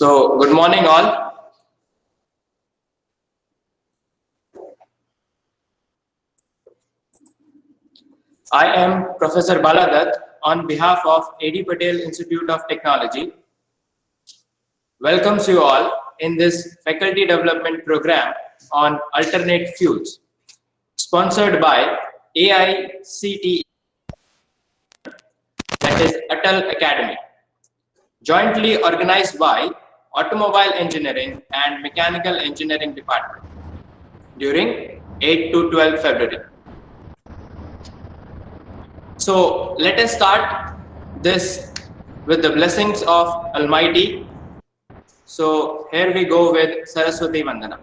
So, good morning all. I am Professor Baladath on behalf of A.D. Patel Institute of Technology. Welcomes you all in this faculty development program on alternate fuels, sponsored by AICTE, that is Atal Academy, jointly organized by Automobile Engineering and Mechanical Engineering Department during 8 to 12 February. So let us start this with the blessings of Almighty. So here we go with Saraswati Vandana.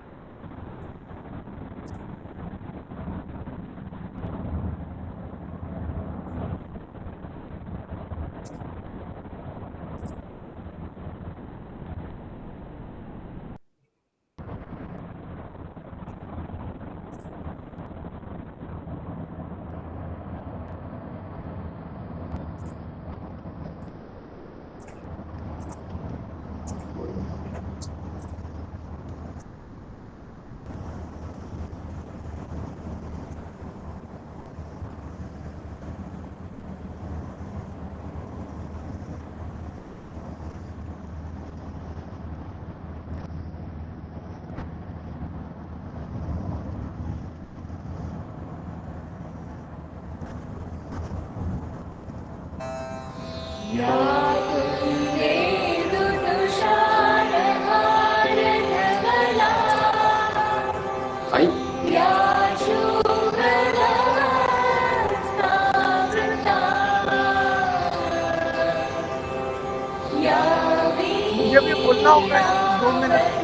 मुझे भी बोलना होगा यार 2 minute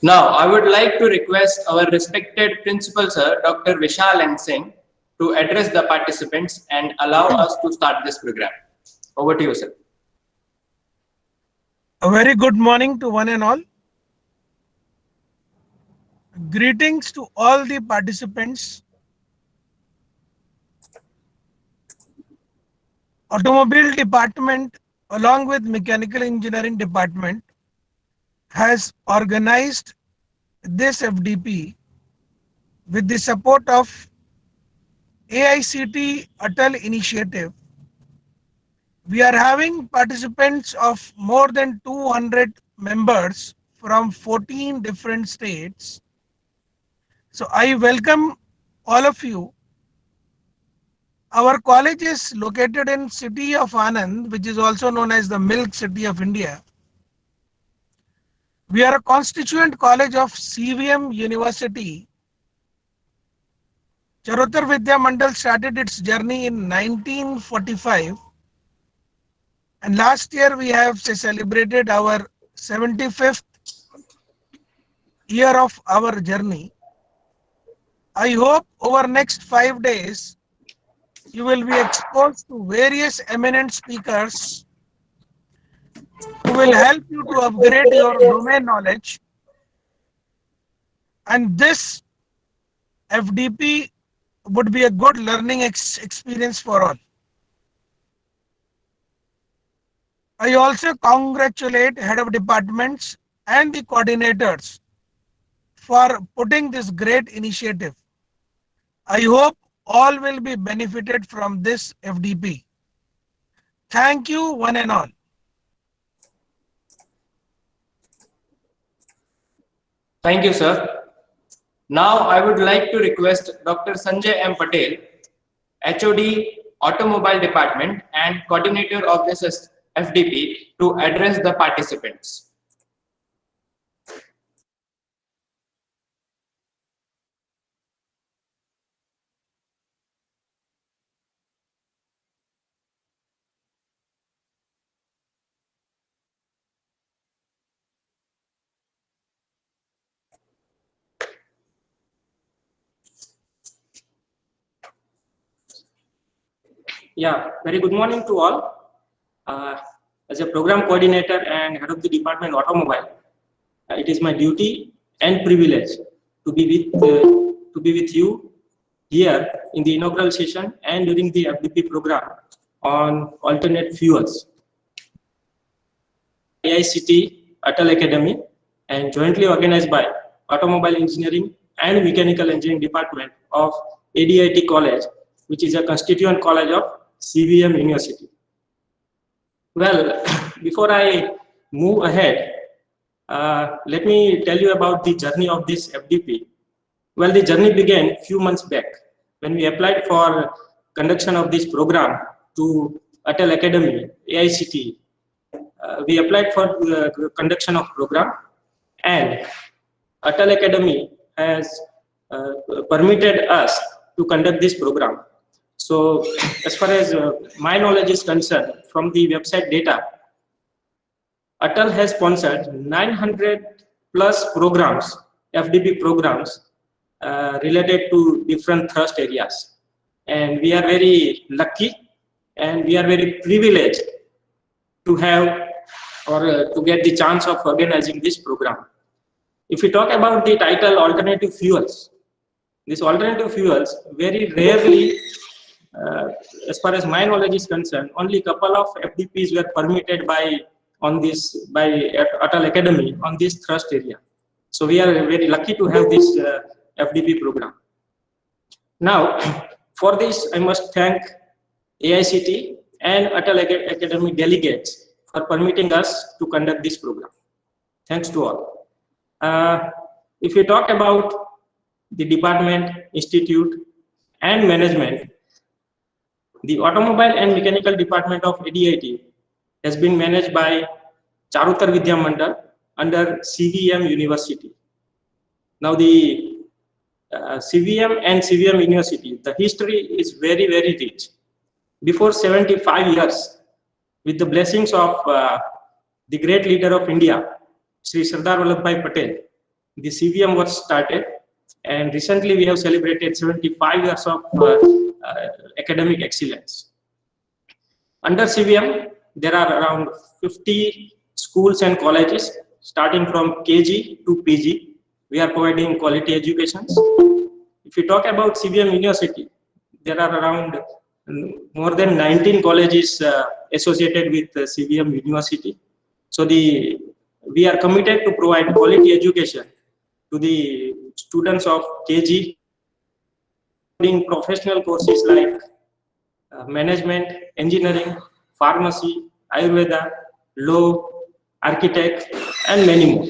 Now, I would like to request our respected Principal Sir, Dr. Vishal N. Singh, to address the participants and allow us to start this program. Over to you, sir. A very good morning to one and all. Greetings to all the participants. Automobile department along with mechanical engineering department has organized this FDP with the support of AICTE Atal initiative. We are having participants of more than 200 members from 14 different states. So I welcome all of you. Our college is located in city of Anand, which is also known as the Milk City of India. We are a constituent college of CVM University. Charotar Vidya Mandal started its journey in 1945. And last year we have celebrated our 75th year of our journey. I hope over next 5 days, you will be exposed to various eminent speakers who will help you to upgrade your domain knowledge. And this FDP would be a good learning experience for all. I also congratulate head of departments and the coordinators for putting this great initiative. I hope all will be benefited from this FDP. Thank you, one and all. Thank you, sir. Now I would like to request Dr. Sanjay M. Patel, HOD, Automobile Department and Coordinator of this FDP to address the participants. Yeah, very good morning to all. As a program coordinator and head of the department automobile, it is my duty and privilege to be with you here in the inaugural session and during the FDP program on alternate fuels. AICT Atal Academy and jointly organized by Automobile Engineering and Mechanical Engineering Department of ADIT College, which is a constituent college of CVM University. Well, before I move ahead, let me tell you about the journey of this FDP. Well, the journey began a few months back when we applied for conduction of this program to Atal Academy, AICT. We applied for the conduction of program, and Atal Academy has permitted us to conduct this program. So as far as my knowledge is concerned, from the website data, Atal has sponsored 900 plus programs, FDP programs related to different thrust areas. And we are very lucky and we are very privileged to have or to get the chance of organizing this program. If we talk about the title alternative fuels, these alternative fuels very rarely, as far as my knowledge is concerned, only a couple of FDPs were permitted by Atal Academy on this thrust area. So we are very lucky to have this FDP program. Now, for this, I must thank AICT and Atal Academy delegates for permitting us to conduct this program. Thanks to all. If we talk about the department, institute, and management, the Automobile and Mechanical Department of ADIT has been managed by Charutar Vidya Mandal under CVM University. Now the CVM and CVM University, the history is very, very rich. Before 75 years, with the blessings of the great leader of India, Sri Sardar Vallabhbhai Patel, the CVM was started, and recently we have celebrated 75 years of academic excellence. Under CVM, there are around 50 schools and colleges, starting from KG to PG. We are providing quality educations. If you talk about CVM University, there are around more than 19 colleges associated with CVM University. So we are committed to provide quality education to the students of KG, including professional courses like management, engineering, pharmacy, Ayurveda, law, architect, and many more.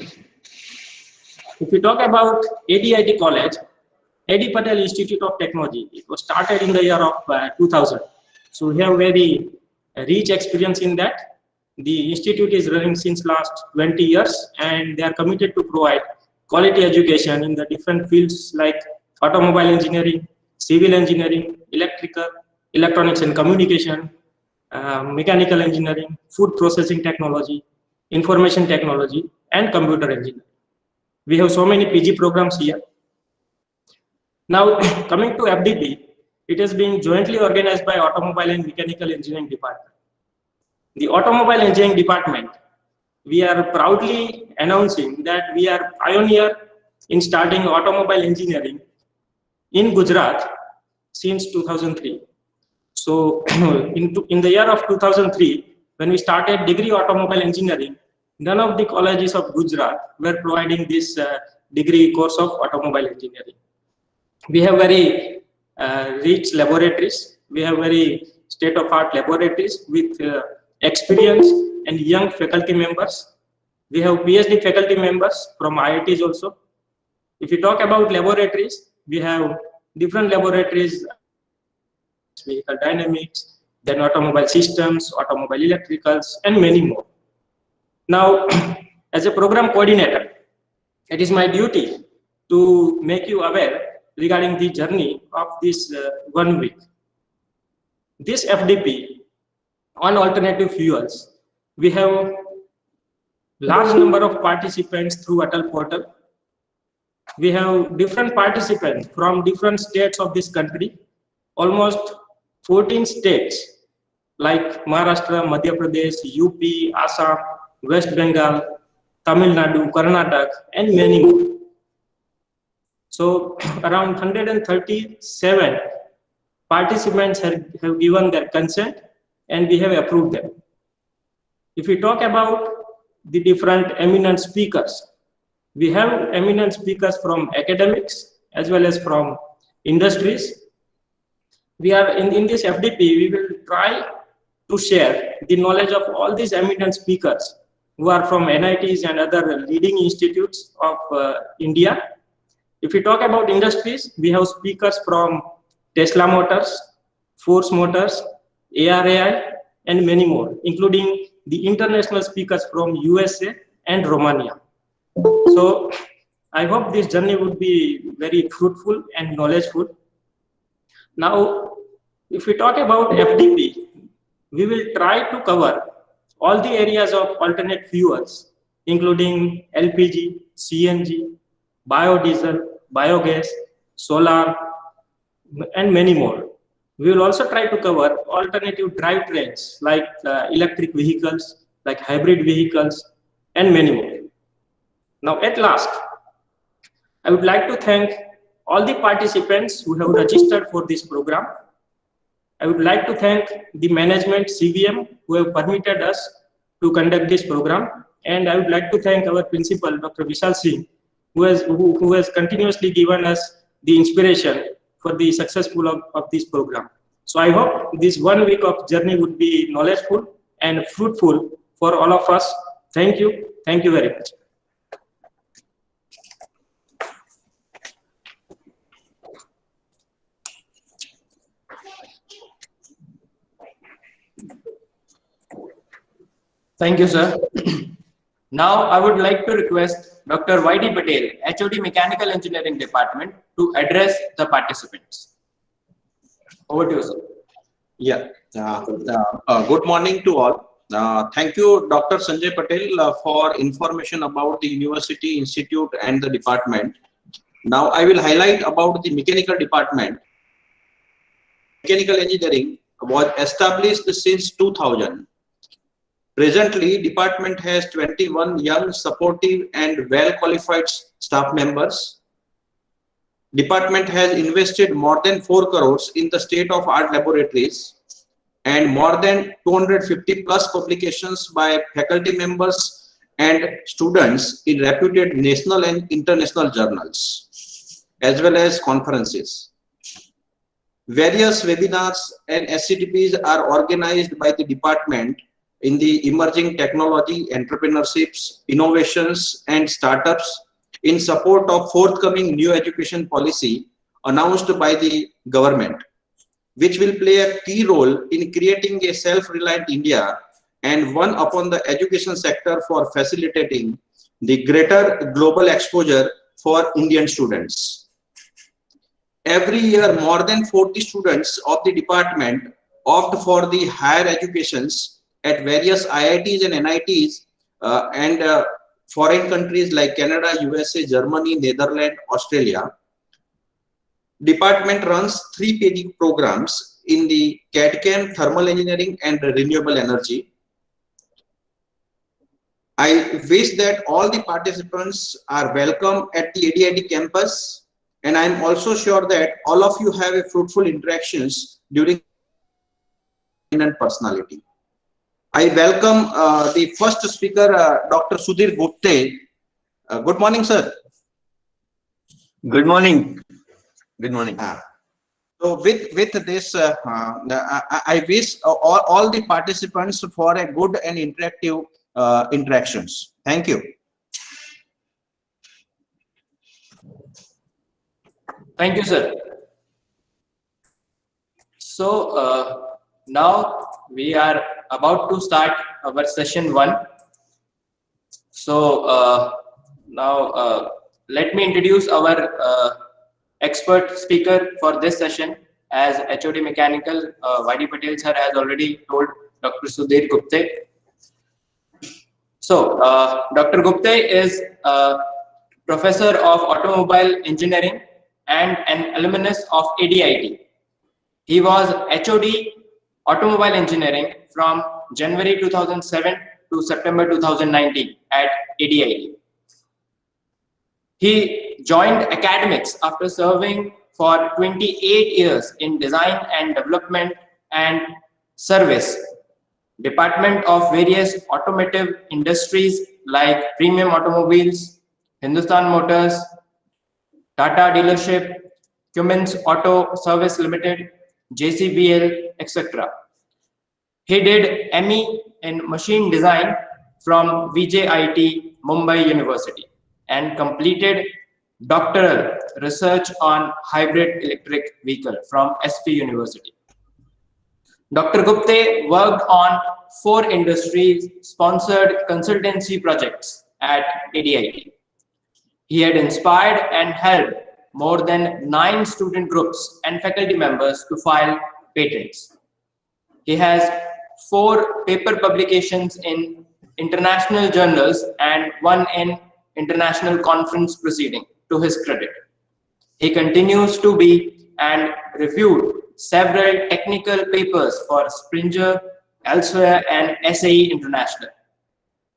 If we talk about ADIT College, A.D. Patel Institute of Technology, it was started in the year of 2000. So we have very rich experience in that. The institute is running since last 20 years, and they are committed to provide quality education in the different fields like automobile engineering, civil engineering, electrical, electronics and communication, mechanical engineering, food processing technology, information technology, and computer engineering. We have so many PG programs here. Now, coming to FDP, it is being jointly organized by Automobile and Mechanical Engineering Department. The Automobile Engineering Department, we are proudly announcing that we are pioneer in starting automobile engineering in Gujarat since 2003. So in the year of 2003, when we started degree automobile engineering, none of the colleges of Gujarat were providing this degree course of automobile engineering. We have very rich laboratories. We have very state-of-art laboratories with experience and young faculty members. We have PhD faculty members from IITs also. If you talk about laboratories, we have different laboratories, vehicle dynamics, then automobile systems, automobile electricals, and many more. Now, as a program coordinator, it is my duty to make you aware regarding the journey of this 1 week. This FDP on alternative fuels, we have large number of participants through Atal portal. We have different participants from different states of this country, almost 14 states like Maharashtra, Madhya Pradesh, UP, Assam, West Bengal, Tamil Nadu, Karnataka, and many more. So around 137 participants have given their consent and we have approved them. If we talk about the different eminent speakers, we have eminent speakers from academics as well as from industries. We are in this FDP, we will try to share the knowledge of all these eminent speakers who are from NITs and other leading institutes of India. If we talk about industries, we have speakers from Tesla Motors, Force Motors, ARAI, and many more, including the international speakers from USA and Romania. So I hope this journey would be very fruitful and knowledgeful. Now, if we talk about FDP, we will try to cover all the areas of alternate fuels, including LPG, CNG, biodiesel, biogas, solar, and many more. We will also try to cover alternative drivetrains like electric vehicles, like hybrid vehicles, and many more. Now, at last, I would like to thank all the participants who have registered for this program. I would like to thank the management CVM who have permitted us to conduct this program. And I would like to thank our principal, Dr. Vishal Singh, who has continuously given us the inspiration for the successful of this program. So I hope this 1 week of journey would be knowledgeful and fruitful for all of us. Thank you. Thank you very much. Thank you, sir. Now, I would like to request Dr. Y.D. Patel, HOD Mechanical Engineering Department, to address the participants. Over to you, sir. Yeah. Good morning to all. Thank you, Dr. Sanjay Patel, for information about the university, institute, and the department. Now, I will highlight about the mechanical department. Mechanical engineering was established since 2000. Presently, department has 21 young, supportive, and well-qualified staff members. Department has invested more than 4 crores in the state-of-art laboratories and more than 250 plus publications by faculty members and students in reputed national and international journals, as well as conferences. Various webinars and SCTPs are organized by the department in the emerging technology, entrepreneurships, innovations, and startups in support of forthcoming new education policy announced by the government, which will play a key role in creating a self-reliant India and one upon the education sector for facilitating the greater global exposure for Indian students. Every year, more than 40 students of the department opt for the higher educations at various IITs and NITs and foreign countries like Canada, USA, Germany, Netherlands, Australia. Department runs 3 PhD programs in the CAD/CAM, thermal engineering, and renewable energy. I wish that all the participants are welcome at the ADIT campus, and I am also sure that all of you have a fruitful interactions during personality. I welcome the first speaker, Dr. Sudhir Gupte. Good morning, sir. Good morning. Good morning. So with this, I wish all the participants for a good and interactive interactions. Thank you. Thank you, sir. So now we are about to start our session 1. So now let me introduce our expert speaker for this session. As HOD Mechanical, YD Patel sir has already told, Dr. Sudhir Gupte. So Dr. Gupte is a professor of automobile engineering and an alumnus of ADIT. He was HOD Automobile Engineering from January 2007 to September 2019 at ADIT. He joined academics after serving for 28 years in design and development and service department of various automotive industries like Premium Automobiles, Hindustan Motors, Tata Dealership, Cummins Auto Service Limited, JCBL, etc. He did ME in machine design from VJIT Mumbai University and completed doctoral research on hybrid electric vehicle from SP University. Dr. Gupte worked on 4 industry-sponsored consultancy projects at ADIT. He had inspired and helped more than 9 student groups and faculty members to file patents. He has 4 paper publications in international journals and 1 in international conference proceeding to his credit. He continues to be and reviewed several technical papers for Springer, elsewhere, and SAE International.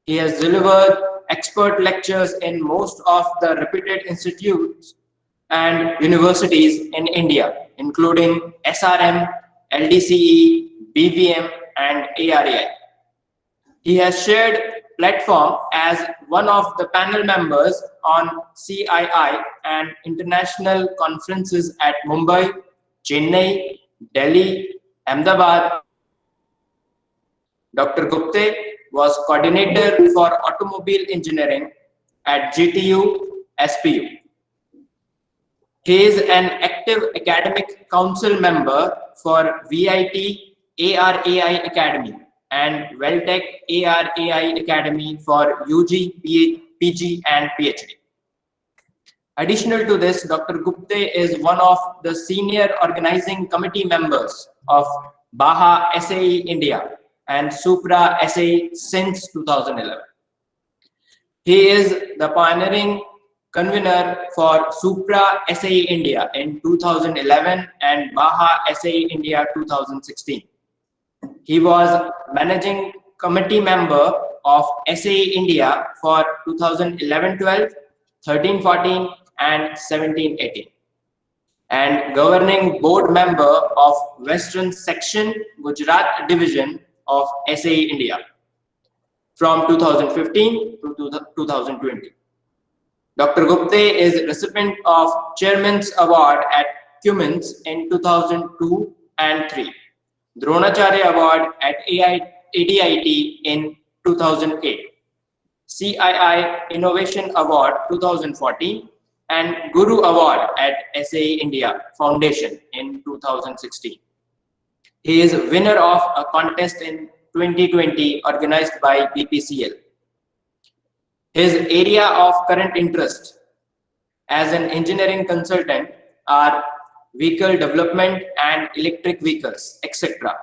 He has delivered expert lectures in most of the reputed institutes and universities in India, including SRM, LDCE, BVM, and ARAI. He has shared platform as one of the panel members on CII and international conferences at Mumbai, Chennai, Delhi, Ahmedabad. Dr. Gupte was coordinator for automobile engineering at GTU SPU. He is an active academic council member for VIT ARAI Academy and Weltec ARAI Academy for UG, PG and PhD. Additional to this, Dr. Gupte is one of the senior organizing committee members of Baha SAE India and Supra SAE since 2011. He is the pioneering convener for Supra SAE India in 2011 and Baha SAE India 2016. He was managing committee member of SAE India for 2011-12, 13-14 and 17-18 and governing board member of Western Section Gujarat Division of SAE India from 2015 to 2020. Dr. Gupte is recipient of Chairman's Award at Cummins in 2002 and 3, Dronacharya Award at ADIT in 2008, CII Innovation Award 2014, and Guru Award at SAE India Foundation in 2016. He is winner of a contest in 2020 organized by BPCL. His area of current interest as an engineering consultant are vehicle development and electric vehicles, etc.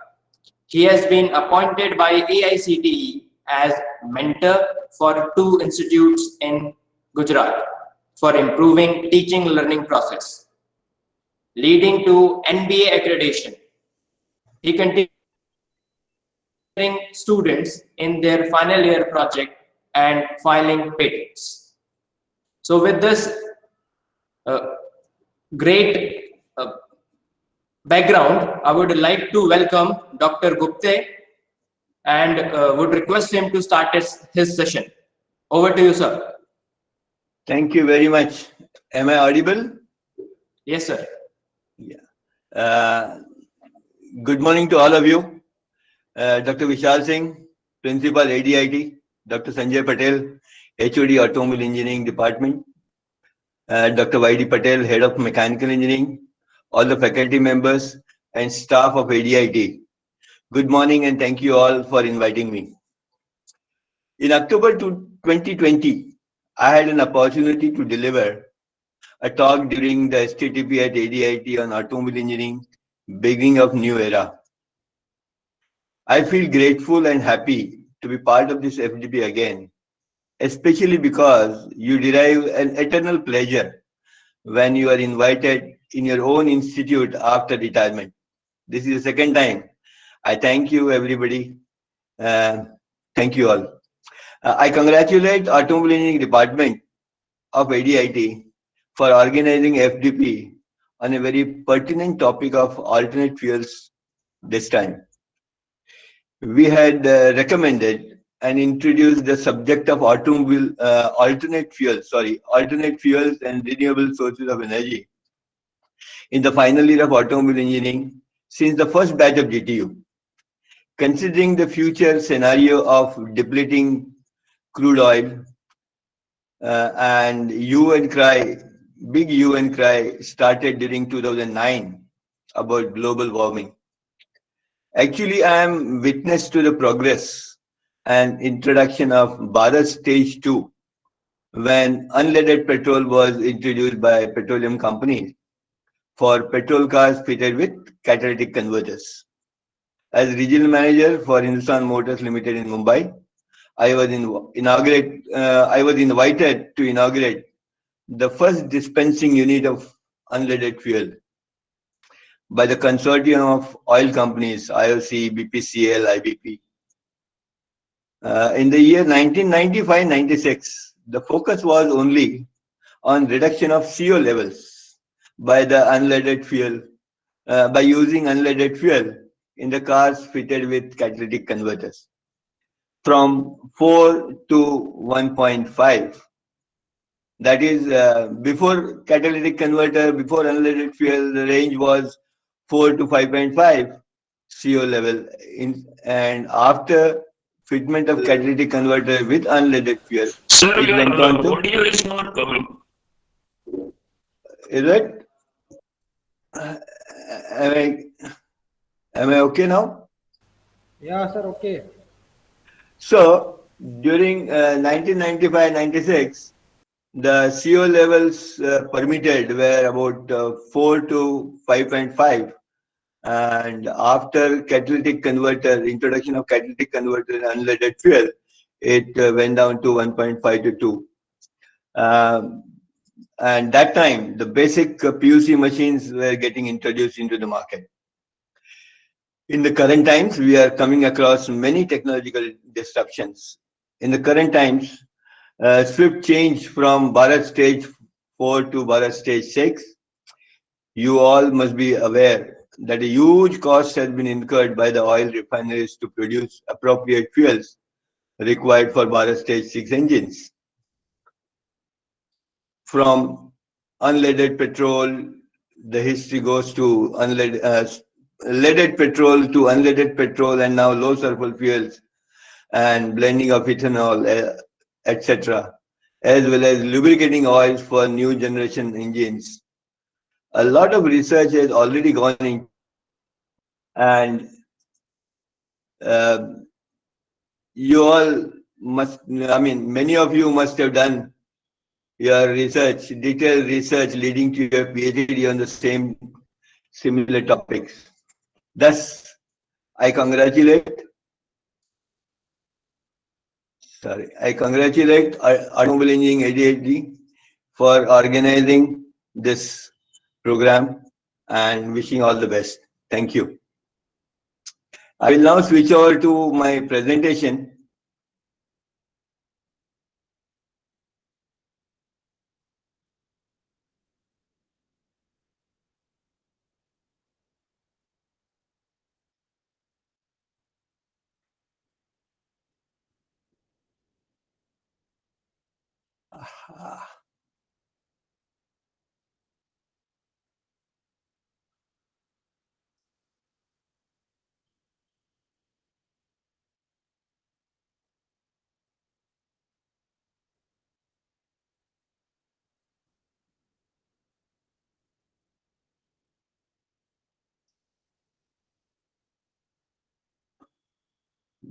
He has been appointed by AICTE as mentor for 2 institutes in Gujarat for improving teaching learning process, leading to NBA accreditation. He continues students in their final year project and filing patents. So with this great background, I would like to welcome Dr. Gupte and would request him to start his session. Over to you, sir. Thank you very much. Am I audible? Yes, sir. Yeah. Uh, Good morning to all of you. Dr. Vishal Singh, Principal ADIT, Dr. Sanjay Patel, HOD Automobile Engineering Department, Dr. YD Patel, Head of Mechanical Engineering, all the faculty members and staff of ADIT. Good morning and thank you all for inviting me. In October 2020, I had an opportunity to deliver a talk during the STTP at ADIT on automobile engineering, beginning of new era. I feel grateful and happy to be part of this FDP again, especially because you derive an eternal pleasure when you are invited in your own institute after retirement. This is the second time. I thank you, everybody. Thank you all. I congratulate Automobile Engineering Department of ADIT for organizing FDP on a very pertinent topic of alternate fuels this time. We had recommended and introduced the subject of alternate fuels and renewable sources of energy in the final year of automobile engineering since the first batch of GTU. Considering the future scenario of depleting crude oil and big hue and cry started during 2009 about global warming. Actually, I am witness to the progress and introduction of Bharat Stage 2 when unleaded petrol was introduced by petroleum companies for petrol cars fitted with catalytic converters. As regional manager for Hindustan Motors Limited in Mumbai, I was invited to inaugurate the first dispensing unit of unleaded fuel by the consortium of oil companies IOC, BPCL, IBP. In the year 1995-96, the focus was only on reduction of CO levels by the unleaded fuel, by using unleaded fuel in the cars fitted with catalytic converters from 4 to 1.5. That is, before catalytic converter, before unleaded fuel, the range was 4 to 5.5 CO level. And after fitment of catalytic converter with unleaded fuel, Sir, it your went on to. audio is not coming. Is it? Am I okay now? Yeah, sir, okay. So during 1995-96, the CO levels permitted were about 4 to 5.5, and after catalytic converter, introduction of catalytic converter and unleaded fuel, it went down to 1.5 to 2. And that time, the basic PUC machines were getting introduced into the market. In the current times, we are coming across many technological disruptions. In the current times, swift change from Bharat Stage 4 to Bharat Stage 6. You all must be aware that a huge cost has been incurred by the oil refineries to produce appropriate fuels required for Bharat Stage 6 engines. From unleaded petrol, the history goes to leaded petrol to unleaded petrol and now low sulfur fuels and blending of ethanol, etc., as well as lubricating oils for new generation engines. A lot of research has already gone in, and you all must, many of you must have done your research, detailed research leading to your PhD on the same similar topics. Thus, I congratulate Automobile Engineering ADHD for organizing this program and wishing all the best. Thank you. I will now switch over to my presentation.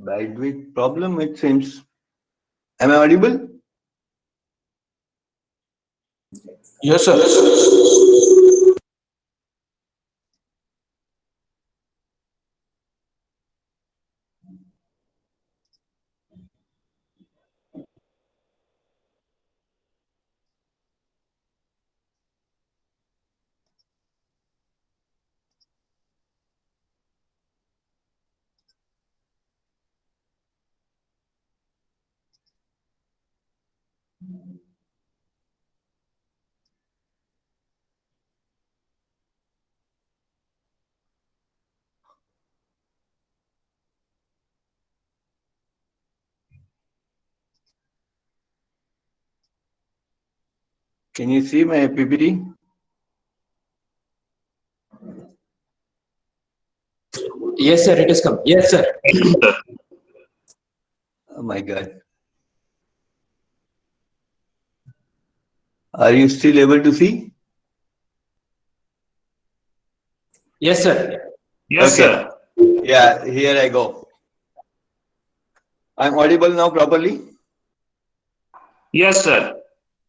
Bandwidth problem, it seems. Am I audible? Yes, sir. Can you see my PPT? Yes, sir. It is come. Yes, sir. Oh my God. Are you still able to see? Yes, sir. Yes, sir. Yeah, here I go. I'm audible now properly? Yes, sir.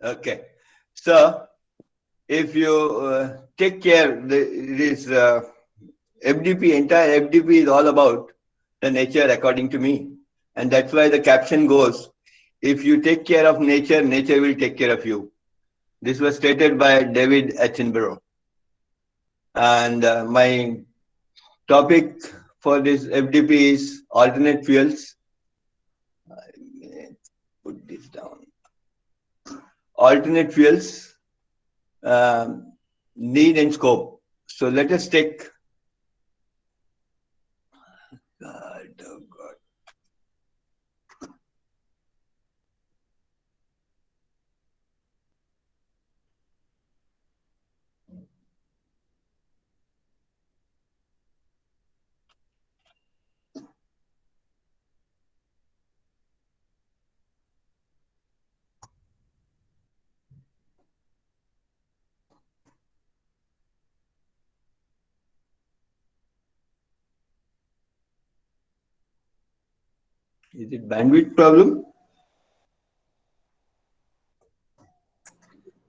Okay. So, if you take care, this FDP, entire FDP is all about the nature according to me. And that's why the caption goes, if you take care of nature, nature will take care of you. This was stated by David Attenborough. And my topic for this FDP is alternate fuels. Put this down. Alternate fuels, need and scope. So let us take. God, oh God. Is it bandwidth problem?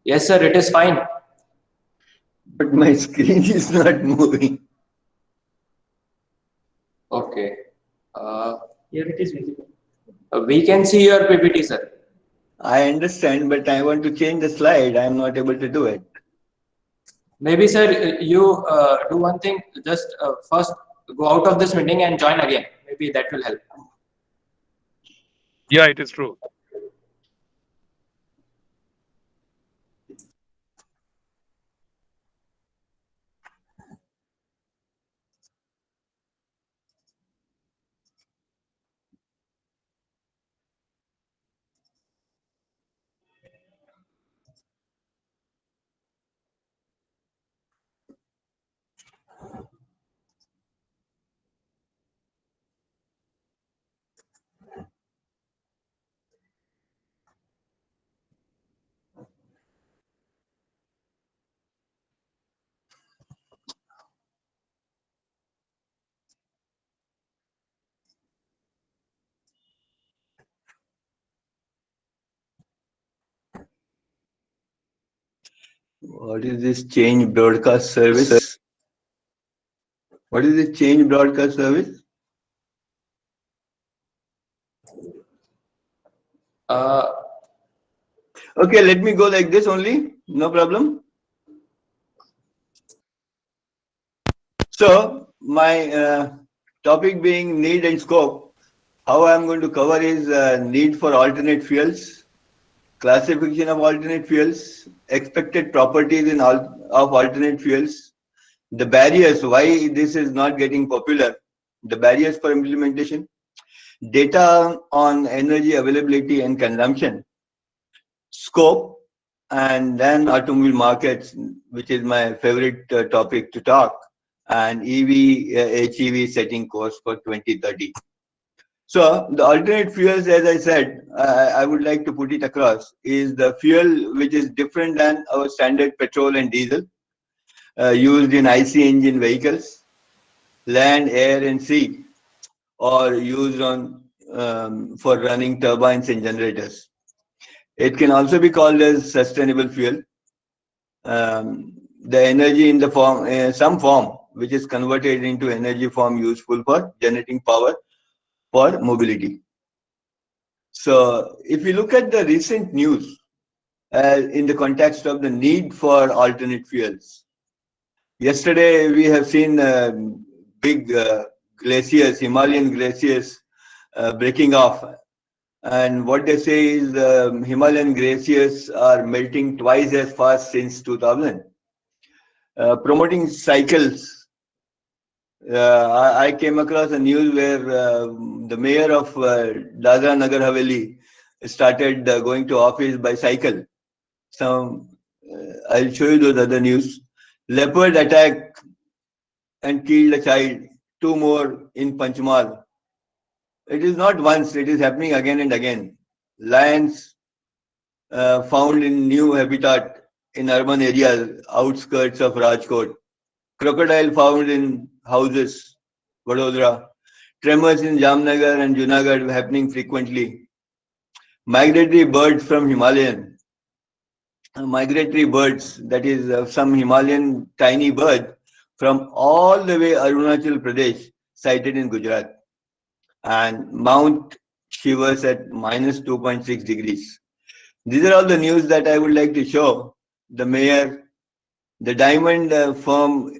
Yes, sir. It is fine. But my screen is not moving. Okay. Here it is visible. We can see your PPT, sir. I understand, but I want to change the slide. I am not able to do it. Maybe, sir, you do one thing. Just first go out of this meeting and join again. Maybe that will help. Yeah, it is true. What is this change broadcast service? What is this change broadcast service? Okay, let me go like this only. No problem. So, my topic being need and scope, how I am going to cover is need for alternate fuels, classification of alternate fuels, expected properties of alternate fuels, the barriers, why this is not getting popular, the barriers for implementation, data on energy availability and consumption, scope, and then automobile markets, which is my favorite topic to talk, and HEV setting course for 2030. So the alternate fuels, as I said, I would like to put it across, is the fuel which is different than our standard petrol and diesel used in IC engine vehicles, land, air, and sea. or used on for running turbines and generators. It can also be called as sustainable fuel. The energy in the form, some form, which is converted into energy form useful for generating power for mobility. So if you look at the recent news in the context of the need for alternate fuels, yesterday we have seen big glaciers, Himalayan glaciers breaking off. And what they say is Himalayan glaciers are melting twice as fast since 2000. Promoting cycles. I came across a news where the mayor of Dadra Nagar Haveli started going to office by cycle. So I'll show you those other news. Leopard attack and killed a child. 2 more in Panchmal. It is not once, it is happening again and again. Lions found in new habitat in urban areas, outskirts of Rajkot. Crocodile found in houses, Vadodara. Tremors in Jamnagar and Junagadh happening frequently. Migratory birds from Himalayan. Migratory birds, that is some Himalayan tiny bird from all the way Arunachal Pradesh, sighted in Gujarat. And Mount shivers at minus 2.6 degrees. These are all the news that I would like to show. The mayor, the diamond firm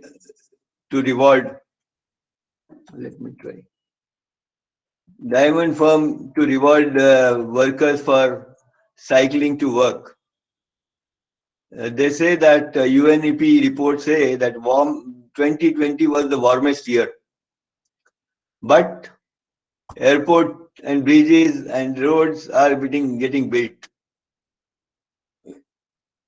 to reward. Let me try. Diamond firm to reward workers for cycling to work. They say that UNEP reports say that 2020 was the warmest year. But airport and bridges and roads are getting built.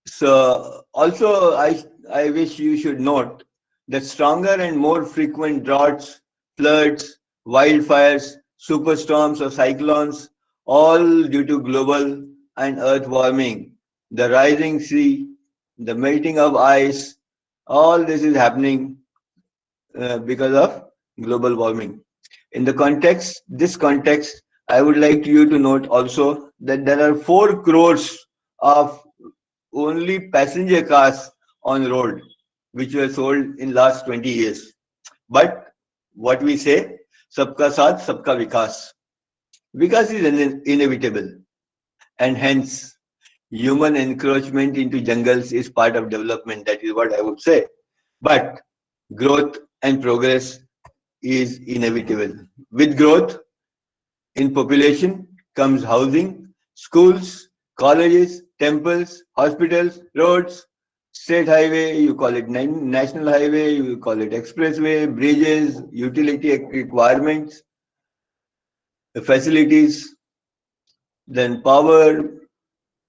So also I wish you should note that stronger and more frequent droughts, floods, wildfires, superstorms or cyclones, all due to global and earth warming, the rising sea, the melting of ice, all this is happening because of global warming. In this context, I would like you to note also that there are 4 crores of only passenger cars on road, which were sold in last 20 years. But what we say, sabka saath, sabka vikas. Vikas is inevitable, and hence human encroachment into jungles is part of development. That is what I would say. But growth and progress is inevitable. With growth in population comes housing, schools, colleges, temples, hospitals, roads, state highway, you call it national highway, you call it expressway, bridges, utility requirements, facilities, then power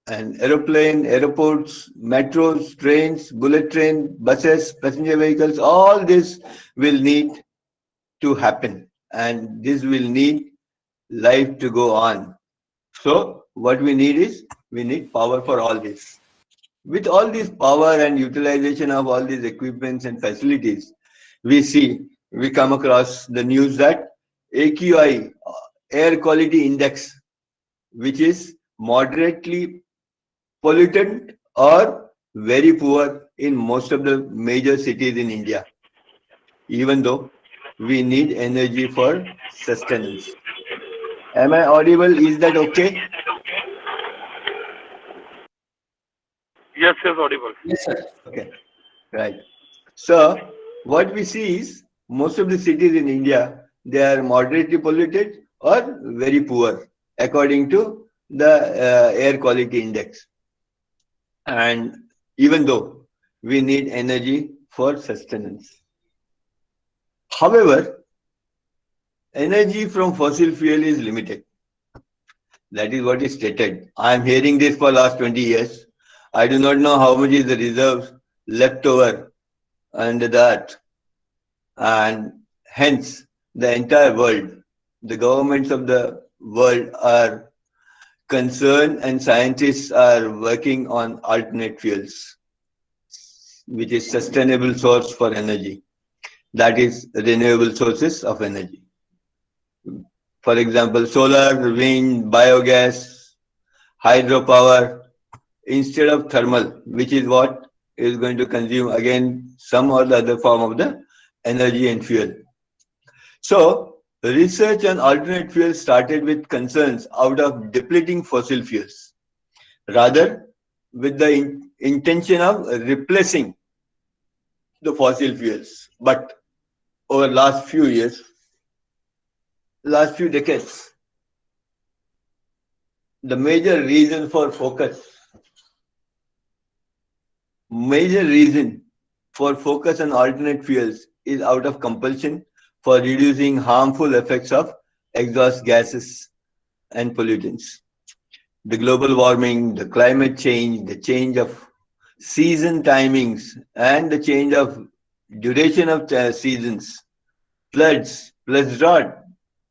and aeroplane, airports, metros, trains, bullet train, buses, passenger vehicles, all this will need to happen, and this will need life to go on. So what we need is, we need power for all this. With all this power and utilization of all these equipments and facilities, we come across the news that AQI, air quality index, which is moderately pollutant or very poor in most of the major cities in India, even though we need energy for sustenance. Am I audible? Is that okay? Yes, audible. Yes, sir. Okay, right. So what we see is most of the cities in India, they are moderately polluted or very poor according to the air quality index. And even though we need energy for sustenance. However, energy from fossil fuel is limited. That is what is stated. I am hearing this for last 20 years. I do not know how much is the reserves left over under that. And hence, the entire world, the governments of the world are concerned and scientists are working on alternate fuels, which is sustainable source for energy. That is renewable sources of energy. For example, solar, wind, biogas, hydropower, instead of thermal, which is what is going to consume again some or the other form of the energy and fuel. So, research on alternate fuels started with concerns out of depleting fossil fuels, rather with the intention of replacing the fossil fuels. But over last few years, last few decades, the major reason for focus on alternate fuels is out of compulsion for reducing harmful effects of exhaust gases and pollutants. The global warming, the climate change, the change of season timings, and the change of duration of seasons, floods plus drought,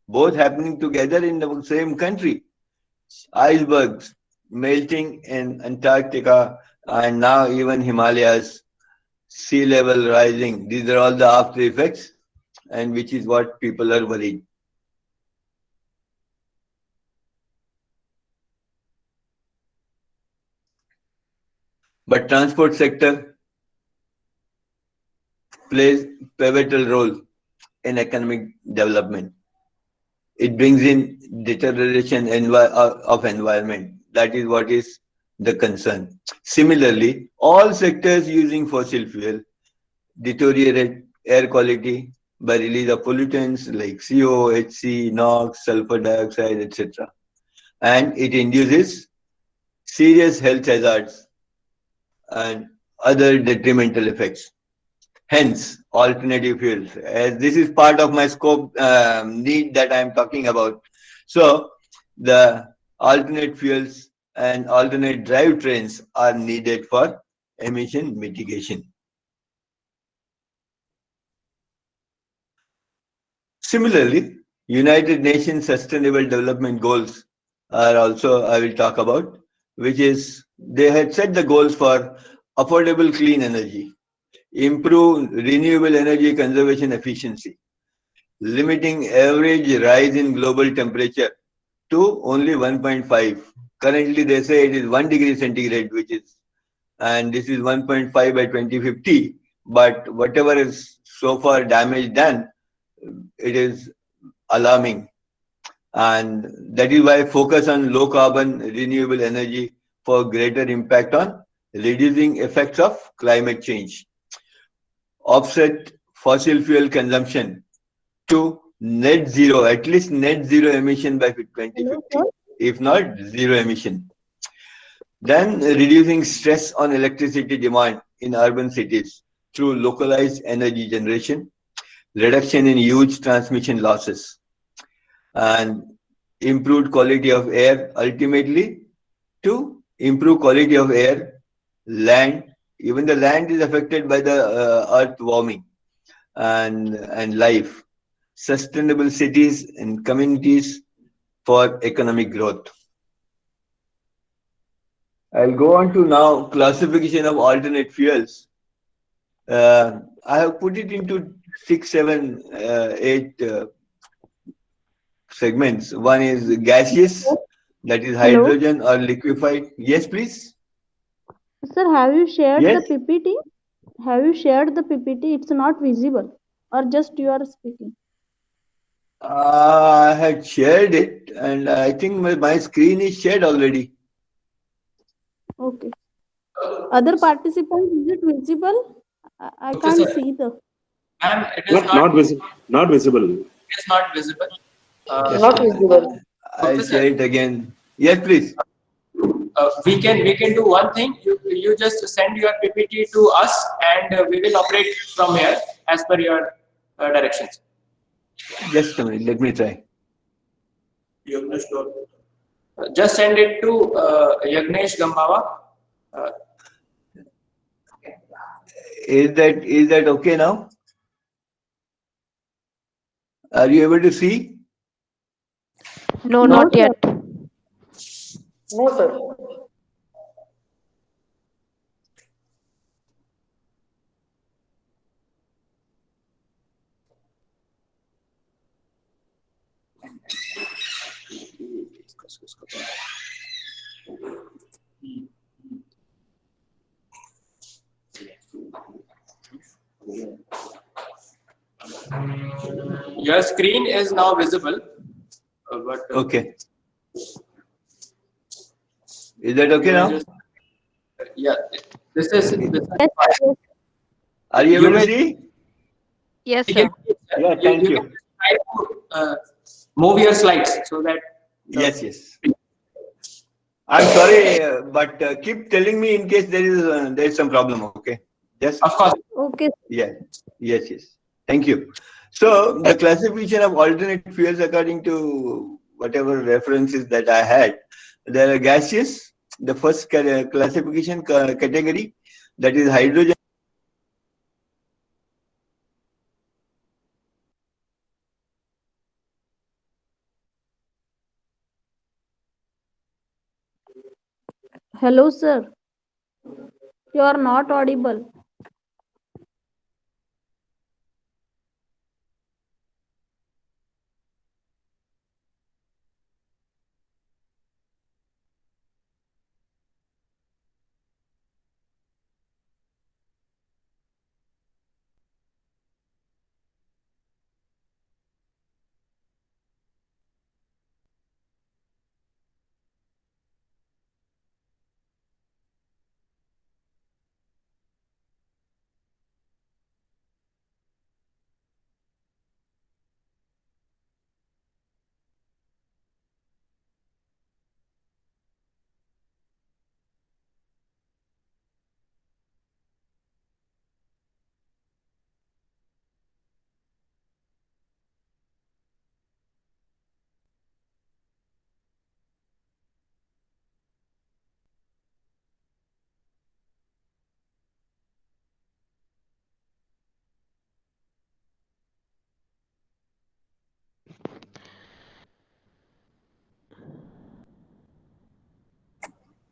both happening together in the same country, icebergs melting in Antarctica, and now even Himalayas, sea level rising. These are all the after effects, and which is what people are worried. But transport sector plays pivotal role in economic development. It brings in deterioration of environment. That is what is the concern. Similarly, all sectors using fossil fuel deteriorate air quality by release of pollutants like CO, HC, NOx, sulfur dioxide, etc. And it induces serious health hazards and other detrimental effects. Hence, alternative fuels. As this is part of my scope need that I am talking about. So, the alternate fuels and alternate drivetrains are needed for emission mitigation. Similarly, United Nations Sustainable Development Goals are also I will talk about, which is they had set the goals for affordable clean energy, improve renewable energy conservation efficiency, limiting average rise in global temperature to only 1.5. Currently, they say it is 1 degree centigrade, which is, and this is 1.5 by 2050. But whatever is so far damage done, it is alarming. And that is why focus on low carbon renewable energy for greater impact on reducing effects of climate change. Offset fossil fuel consumption to net zero, at least net zero emission by 2050, if not zero emission. Then reducing stress on electricity demand in urban cities through localized energy generation, reduction in huge transmission losses, and improved quality of air, ultimately to improve quality of air, land. Even the land is affected by the earth warming and life. Sustainable cities and communities for economic growth. I'll go on to now classification of alternate fuels. I have put it into 6, 7, 8 segments. One is gaseous, that is Hello, hydrogen or liquefied. Yes, please. sir, have you shared the Yes. PPT? Have you shared the PPT? It's not visible, or just you are speaking. I had shared it, and I think my screen is shared already. Okay. Other participants, is it visible? I Okay, can't sir. see the. Ma'am, it is Not visible. Not visible. it is not visible. Just Not a minute. visible. I'll share it again. Yes, please. We can do one thing. You just send your PPT to us, and we will operate from here as per your directions. Just a minute. Let me try. Just send it to Yagnesh Gambhawa. Uh, Is that okay now? Are you able to see? No, No, not sir. yet. No, sir. Your screen is now visible, but Okay. Is that okay now? yeah, this is Yes, fine. yes. Are you You able to may- see? Yes, You sir. can, Yeah, thank you. can try to move your slides so that Yes, yes. I'm sorry, but keep telling me in case there is some problem. Okay. Yes. of course. Okay. Yeah. Yes, yes. Thank you. So the classification of alternate fuels according to whatever references that I had, there are gaseous. The first classification category, that is hydrogen. Hello, sir. You are not audible.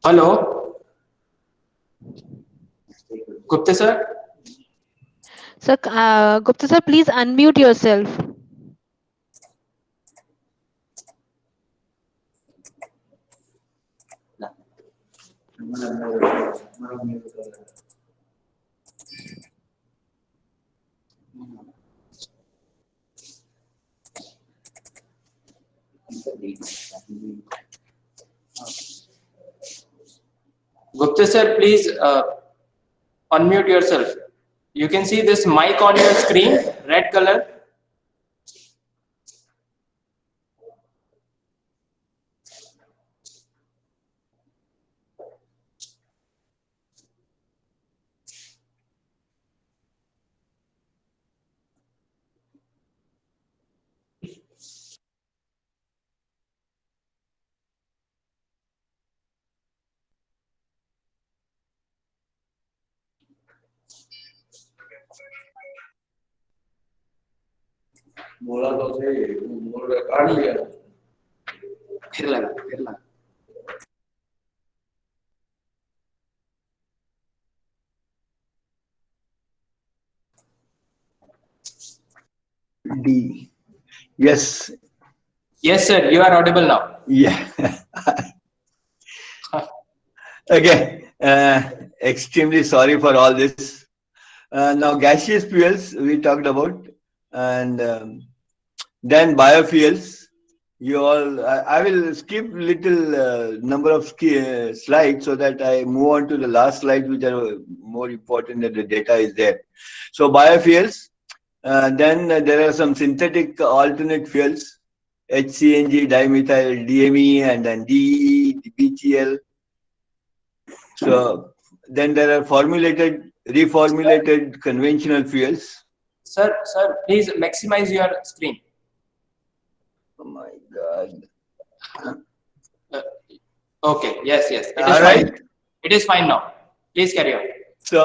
Hello, Gupta sir. Sir, Gupta sir, please unmute yourself. Gupta sir, please unmute yourself. You can see this mic on your screen, red color. फिर लगा D. Yes. Yes sir, you are audible now. Yeah. Okay. Extremely sorry for all this. Now, gaseous fuels we talked about, and then biofuels. You all, I will skip little number of slides so that I move on to the last slide, which are more important that the data is there. So biofuels. Then there are some synthetic alternate fuels, HCNG, dimethyl, DME, and then DE, BTL. So then there are reformulated conventional fuels. Sir, please maximize your screen. Oh my God. Okay, yes. It is All fine. right. It is fine now. Please carry on. So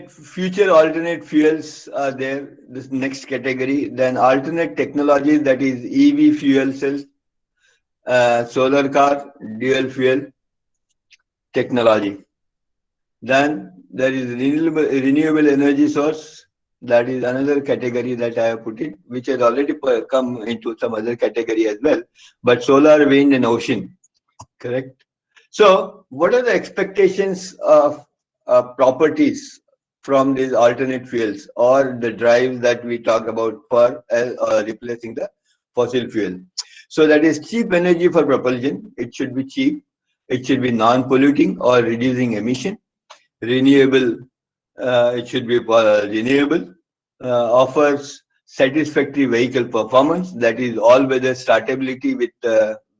future alternate fuels are there, this next category. Then alternate technologies, that is EV fuel cells, solar car, dual fuel technology. Then there is renewable energy source, That is another category that I have put it, which has already come into some other category as well. But solar, wind, and ocean, correct? So, what are the expectations of properties from these alternate fuels or the drives that we talk about for replacing the fossil fuel? So, that is cheap energy for propulsion. It should be cheap. It should be non-polluting or reducing emission. Renewable. It should be renewable. Offers satisfactory vehicle performance. That is all-weather startability with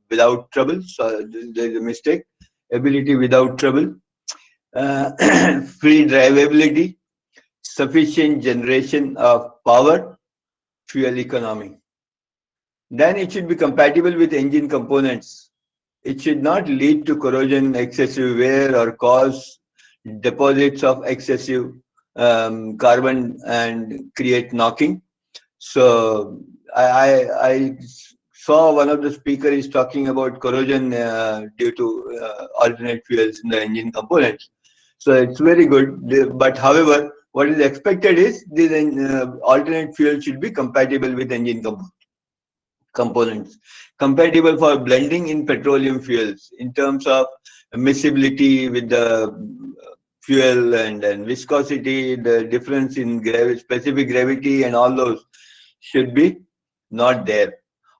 without trouble. So, there is a mistake. Ability without trouble, free drivability, sufficient generation of power, fuel economy. Then it should be compatible with engine components. It should not lead to corrosion, excessive wear, or cause deposits of excessive carbon and create knocking. So I saw one of the speakers is talking about corrosion due to alternate fuels in the engine components. So it's very good. But however, what is expected is these alternate fuel should be compatible with engine components, compatible for blending in petroleum fuels in terms of miscibility with the fuel and viscosity, the difference in specific gravity and all those should be not there.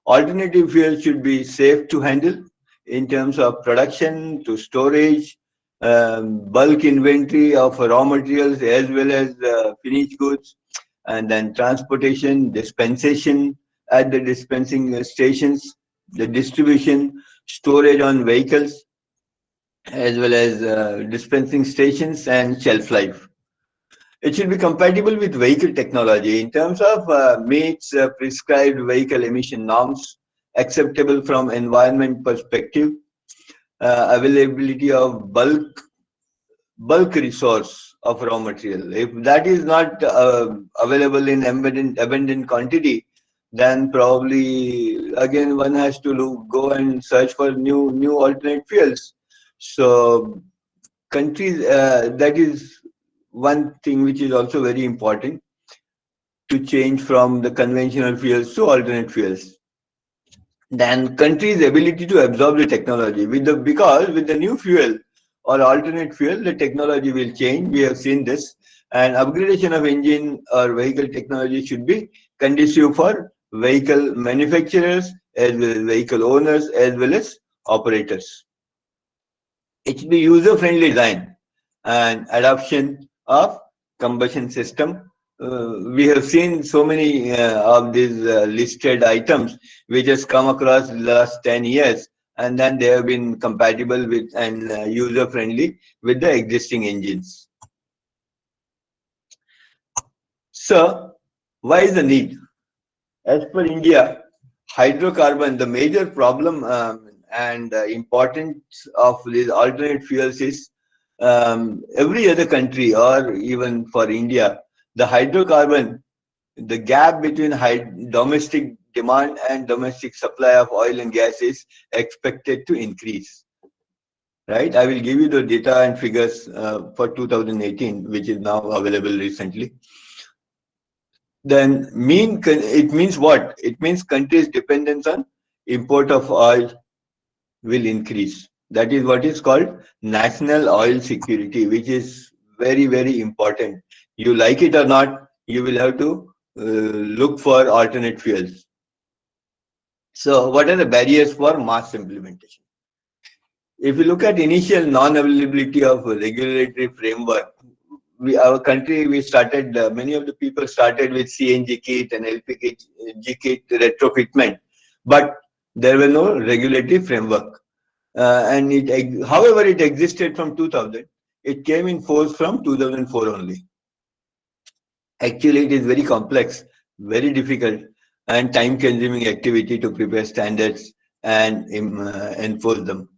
Alternative fuels should be safe to handle in terms of production to storage, bulk inventory of raw materials as well as finished goods, and then transportation, dispensation at the dispensing stations, the distribution, storage on vehicles, as well as dispensing stations and shelf life. It should be compatible with vehicle technology in terms of meets prescribed vehicle emission norms, acceptable from environment perspective, availability of bulk resource of raw material. If that is not available in abundant quantity, then probably again one has to go and search for new alternate fuels. So countries, that is one thing which is also very important, to change from the conventional fuels to alternate fuels. Then countries' ability to absorb the technology because with the new fuel or alternate fuel, the technology will change. We have seen this, and upgradation of engine or vehicle technology should be conducive for vehicle manufacturers as well as vehicle owners as well as operators. It should be user-friendly design and adoption of combustion system. We have seen so many of these listed items which has come across the last 10 years, and then they have been compatible with and user-friendly with the existing engines. So, why is the need? As per India, hydrocarbon, the major problem and importance of these alternate fuels is every other country or even for India, the hydrocarbon, the gap between domestic demand and domestic supply of oil and gas is expected to increase. Right? I will give you the data and figures for 2018, which is now available recently. Then it means what? It means countries' dependence on import of oil will increase. That is what is called national oil security, which is very, very important. You like it or not, you will have to look for alternate fuels. So what are the barriers for mass implementation? If you look at initial non-availability of regulatory framework, our country, we started, many of the people started with CNG kit and LPG kit retrofitment, but there were no regulatory framework. However, it existed from 2000. It came in force from 2004 only. Actually, it is very complex, very difficult, and time-consuming activity to prepare standards and enforce them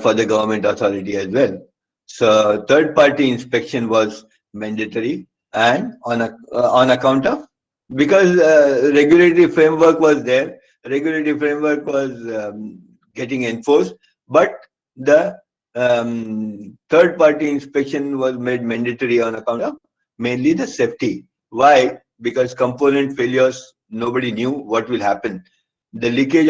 for the government authority as well. So, third-party inspection was mandatory, and on account of, because regulatory framework was there, regulatory framework was getting enforced, but the third-party inspection was made mandatory on account of mainly the safety. Why? Because component failures, nobody knew what will happen. The leakage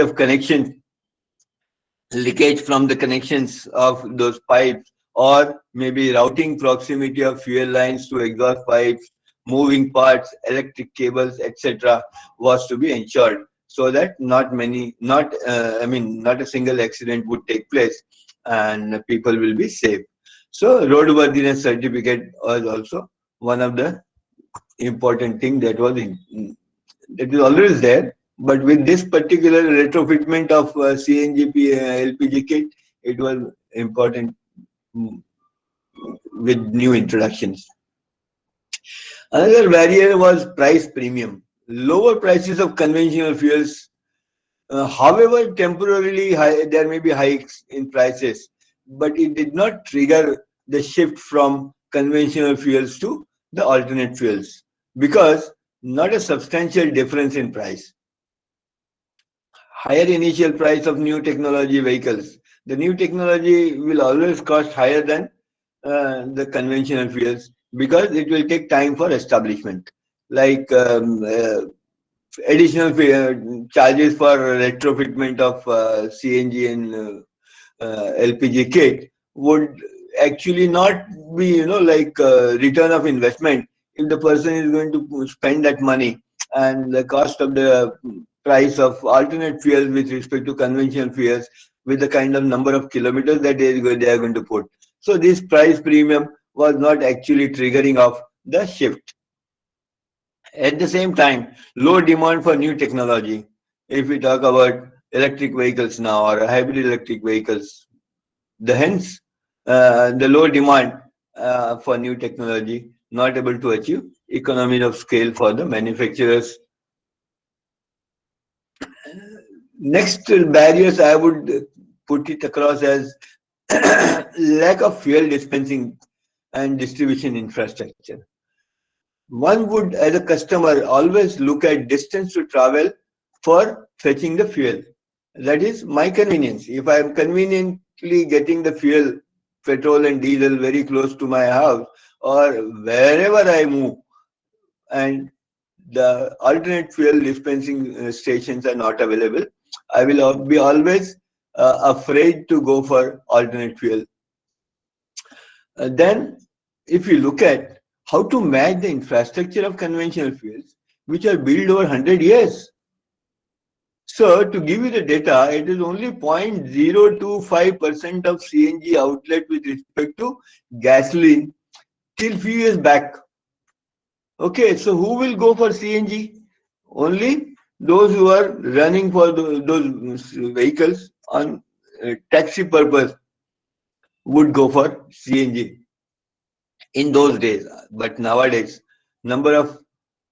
from the connections of those pipes, or maybe routing proximity of fuel lines to exhaust pipes, moving parts, electric cables, etc., was to be ensured, so that not a single accident would take place and people will be safe. So roadworthiness certificate was also one of the important thing that is always there. But with this particular retrofitment of CNG LPG kit, it was important mm, with new introductions. Another barrier was price premium. Lower prices of conventional fuels, however, temporarily there may be hikes in prices, but it did not trigger the shift from conventional fuels to the alternate fuels, because not a substantial difference in price. Higher initial price of new technology vehicles. The new technology will always cost higher than the conventional fuels, because it will take time for establishment. Like additional charges for retrofitment of CNG and LPG kit would actually not be, like return of investment if the person is going to spend that money, and the cost of the price of alternate fuels with respect to conventional fuels with the kind of number of kilometers that they are going to put. So this price premium was not actually triggering off the shift. At the same time, low demand for new technology. If we talk about electric vehicles now or hybrid electric vehicles, the low demand for new technology, not able to achieve economies of scale for the manufacturers. Next barriers I would put it across as lack of fuel dispensing and distribution infrastructure. One would, as a customer, always look at distance to travel for fetching the fuel. That is my convenience. If I am conveniently getting the fuel, petrol and diesel very close to my house or wherever I move, and the alternate fuel dispensing stations are not available, I will be always afraid to go for alternate fuel. Then, if you look at how to match the infrastructure of conventional fuels, which are built over 100 years. So, to give you the data, it is only 0.025% of CNG outlet with respect to gasoline till few years back. Okay, so who will go for CNG? Only those who are running for those vehicles on taxi purpose would go for CNG in those days. But nowadays, number of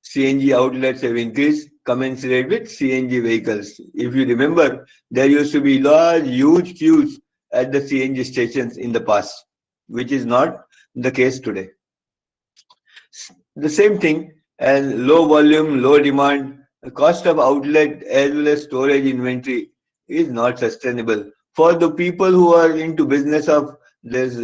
CNG outlets have increased commensurate with CNG vehicles. If you remember, there used to be huge queues at the CNG stations in the past, which is not the case today. The same thing, and low volume, low demand, the cost of outlet as well as storage inventory is not sustainable. For the people who are into business of this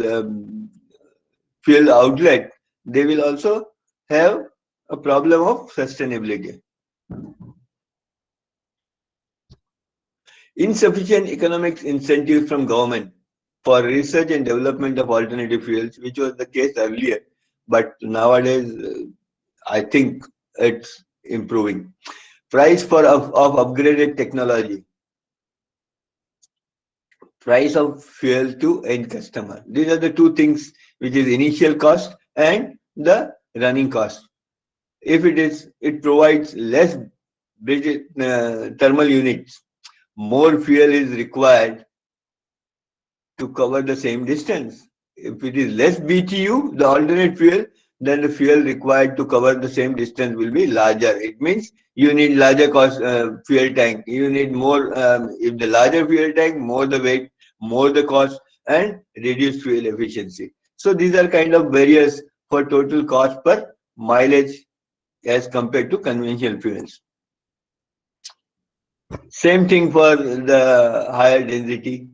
fuel outlet, they will also have a problem of sustainability. Insufficient economic incentives from government for research and development of alternative fuels, which was the case earlier, but nowadays I think it's improving. Price of upgraded technology, price of fuel to end customer. These are the two things, which is initial cost and the running cost. If it provides less thermal units, more fuel is required to cover the same distance. If it is less BTU, the alternate fuel, then the fuel required to cover the same distance will be larger. It means you need larger fuel tank. You need more, if the larger fuel tank, more the weight, more the cost, and reduced fuel efficiency. So these are kind of barriers for total cost per mileage as compared to conventional fuels. Same thing for the higher density.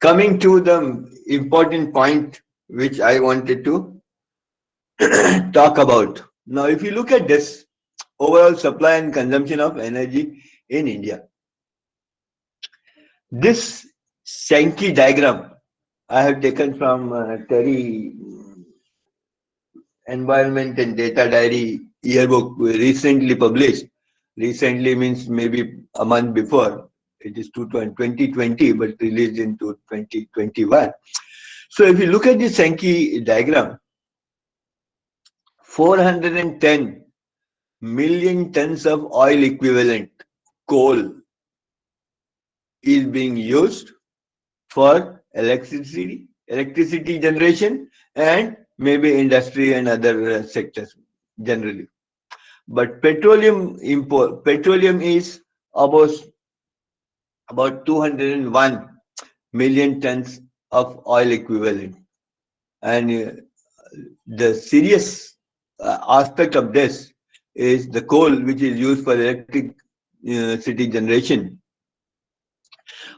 Coming to the important point which I wanted to talk about. Now, if you look at this overall supply and consumption of energy in India, this Sankey diagram I have taken from Terry Environment and Data Diary yearbook recently published. Recently means maybe a month before. It is 2020, but released into 2021. So if you look at this Sankey diagram, 410 million tons of oil equivalent coal is being used for electricity generation and maybe industry and other sectors generally. But petroleum is about 201 million tons of oil equivalent. And the serious aspect of this is the coal, which is used for electricity generation.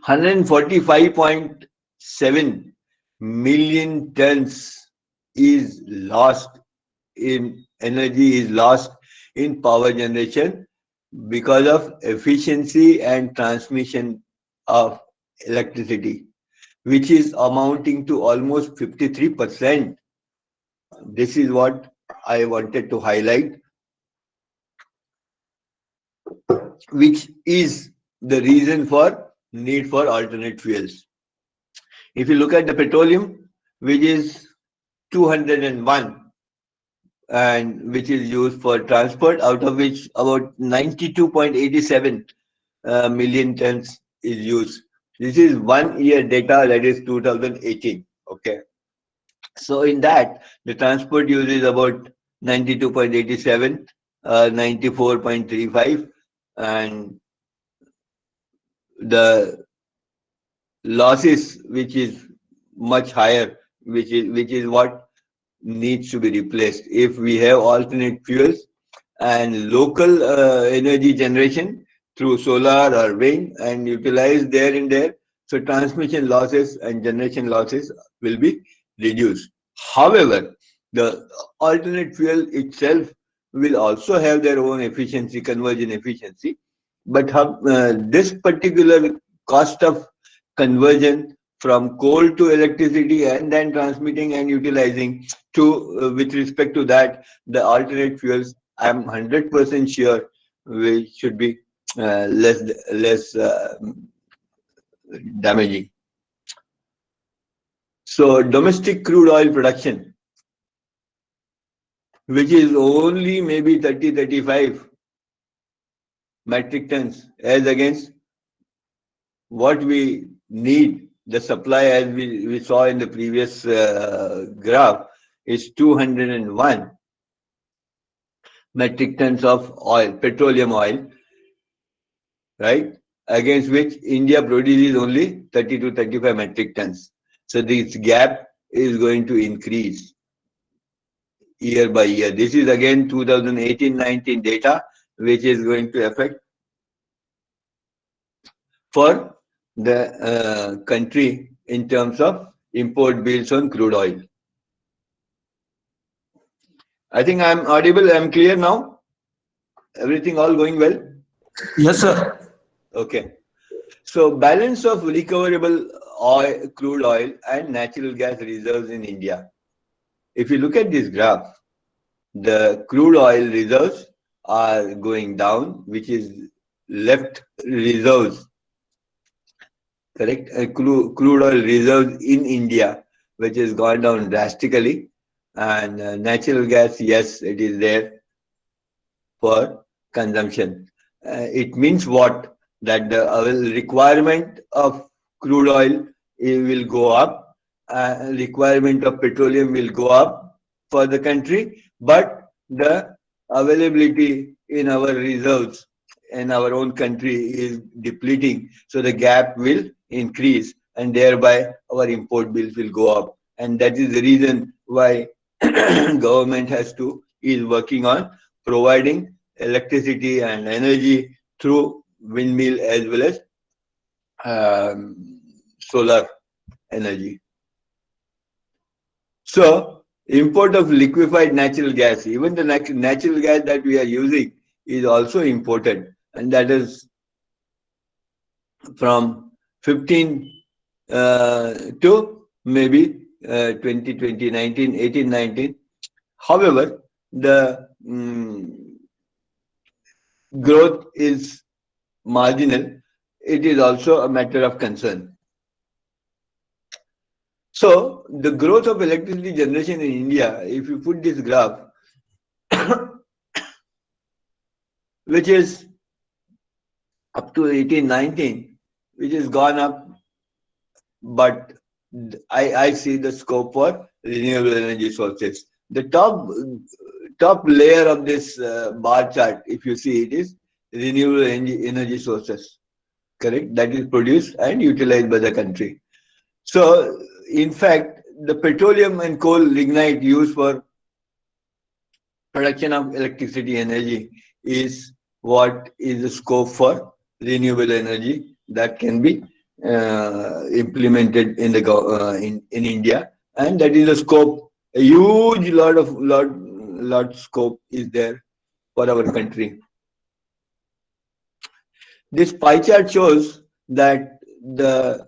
145.7 million tons is lost in energy, is lost in power generation because of efficiency and transmission of electricity, which is amounting to almost 53%. This is what I wanted to highlight, which is the reason for need for alternate fuels. If you look at the petroleum, which is 201 and which is used for transport, out of which about 92.87 million tons is used. This is 1 year data, that is 2018. Okay. So in that, the transport use is about 92.87, 94.35, and the losses, which is much higher, which is what needs to be replaced. If we have alternate fuels and local energy generation through solar or wind and utilize there and there, so transmission losses and generation losses will be reduced. However, the alternate fuel itself will also have their own efficiency, conversion efficiency, but this particular cost of conversion from coal to electricity and then transmitting and utilizing to with respect to that, the alternate fuels, I'm 100% sure we should be less damaging. So domestic crude oil production, which is only maybe 30-35 metric tons, as against what we need, the supply as we saw in the previous graph is 201 metric tons of oil, petroleum oil, right? Against which India produces only 30 to 35 metric tons. So this gap is going to increase year by year. This is again 2018-19 data, which is going to affect for the country in terms of import bills on crude oil. I think I'm audible, I'm clear now? Everything all going well? Yes, sir. Okay. So balance of recoverable oil, crude oil and natural gas reserves in India. If you look at this graph, the crude oil reserves are going down, which is left reserves, correct? Crude oil reserves in India, which has gone down drastically. And natural gas, yes, it is there for consumption. It means what? That the requirement of crude oil will go up, requirement of petroleum will go up for the country, but the availability in our reserves in our own country is depleting, so the gap will increase and thereby our import bills will go up. And that is the reason why government is working on providing electricity and energy through windmill as well as solar energy. So import of liquefied natural gas. Even the natural gas that we are using is also imported, and that is from 15 to maybe 2020, 19, 18, 19. However, the growth is marginal. It is also a matter of concern. So the growth of electricity generation in India, if you put this graph, which is up to 18, 19, which has gone up, but I see the scope for renewable energy sources. The top layer of this bar chart, if you see, it is renewable energy sources, correct? That is produced and utilized by the country. So, in fact, the petroleum and coal lignite used for production of electricity energy is what is the scope for renewable energy that can be implemented in the in India, and that is a scope. A huge lot scope is there for our country. This pie chart shows that the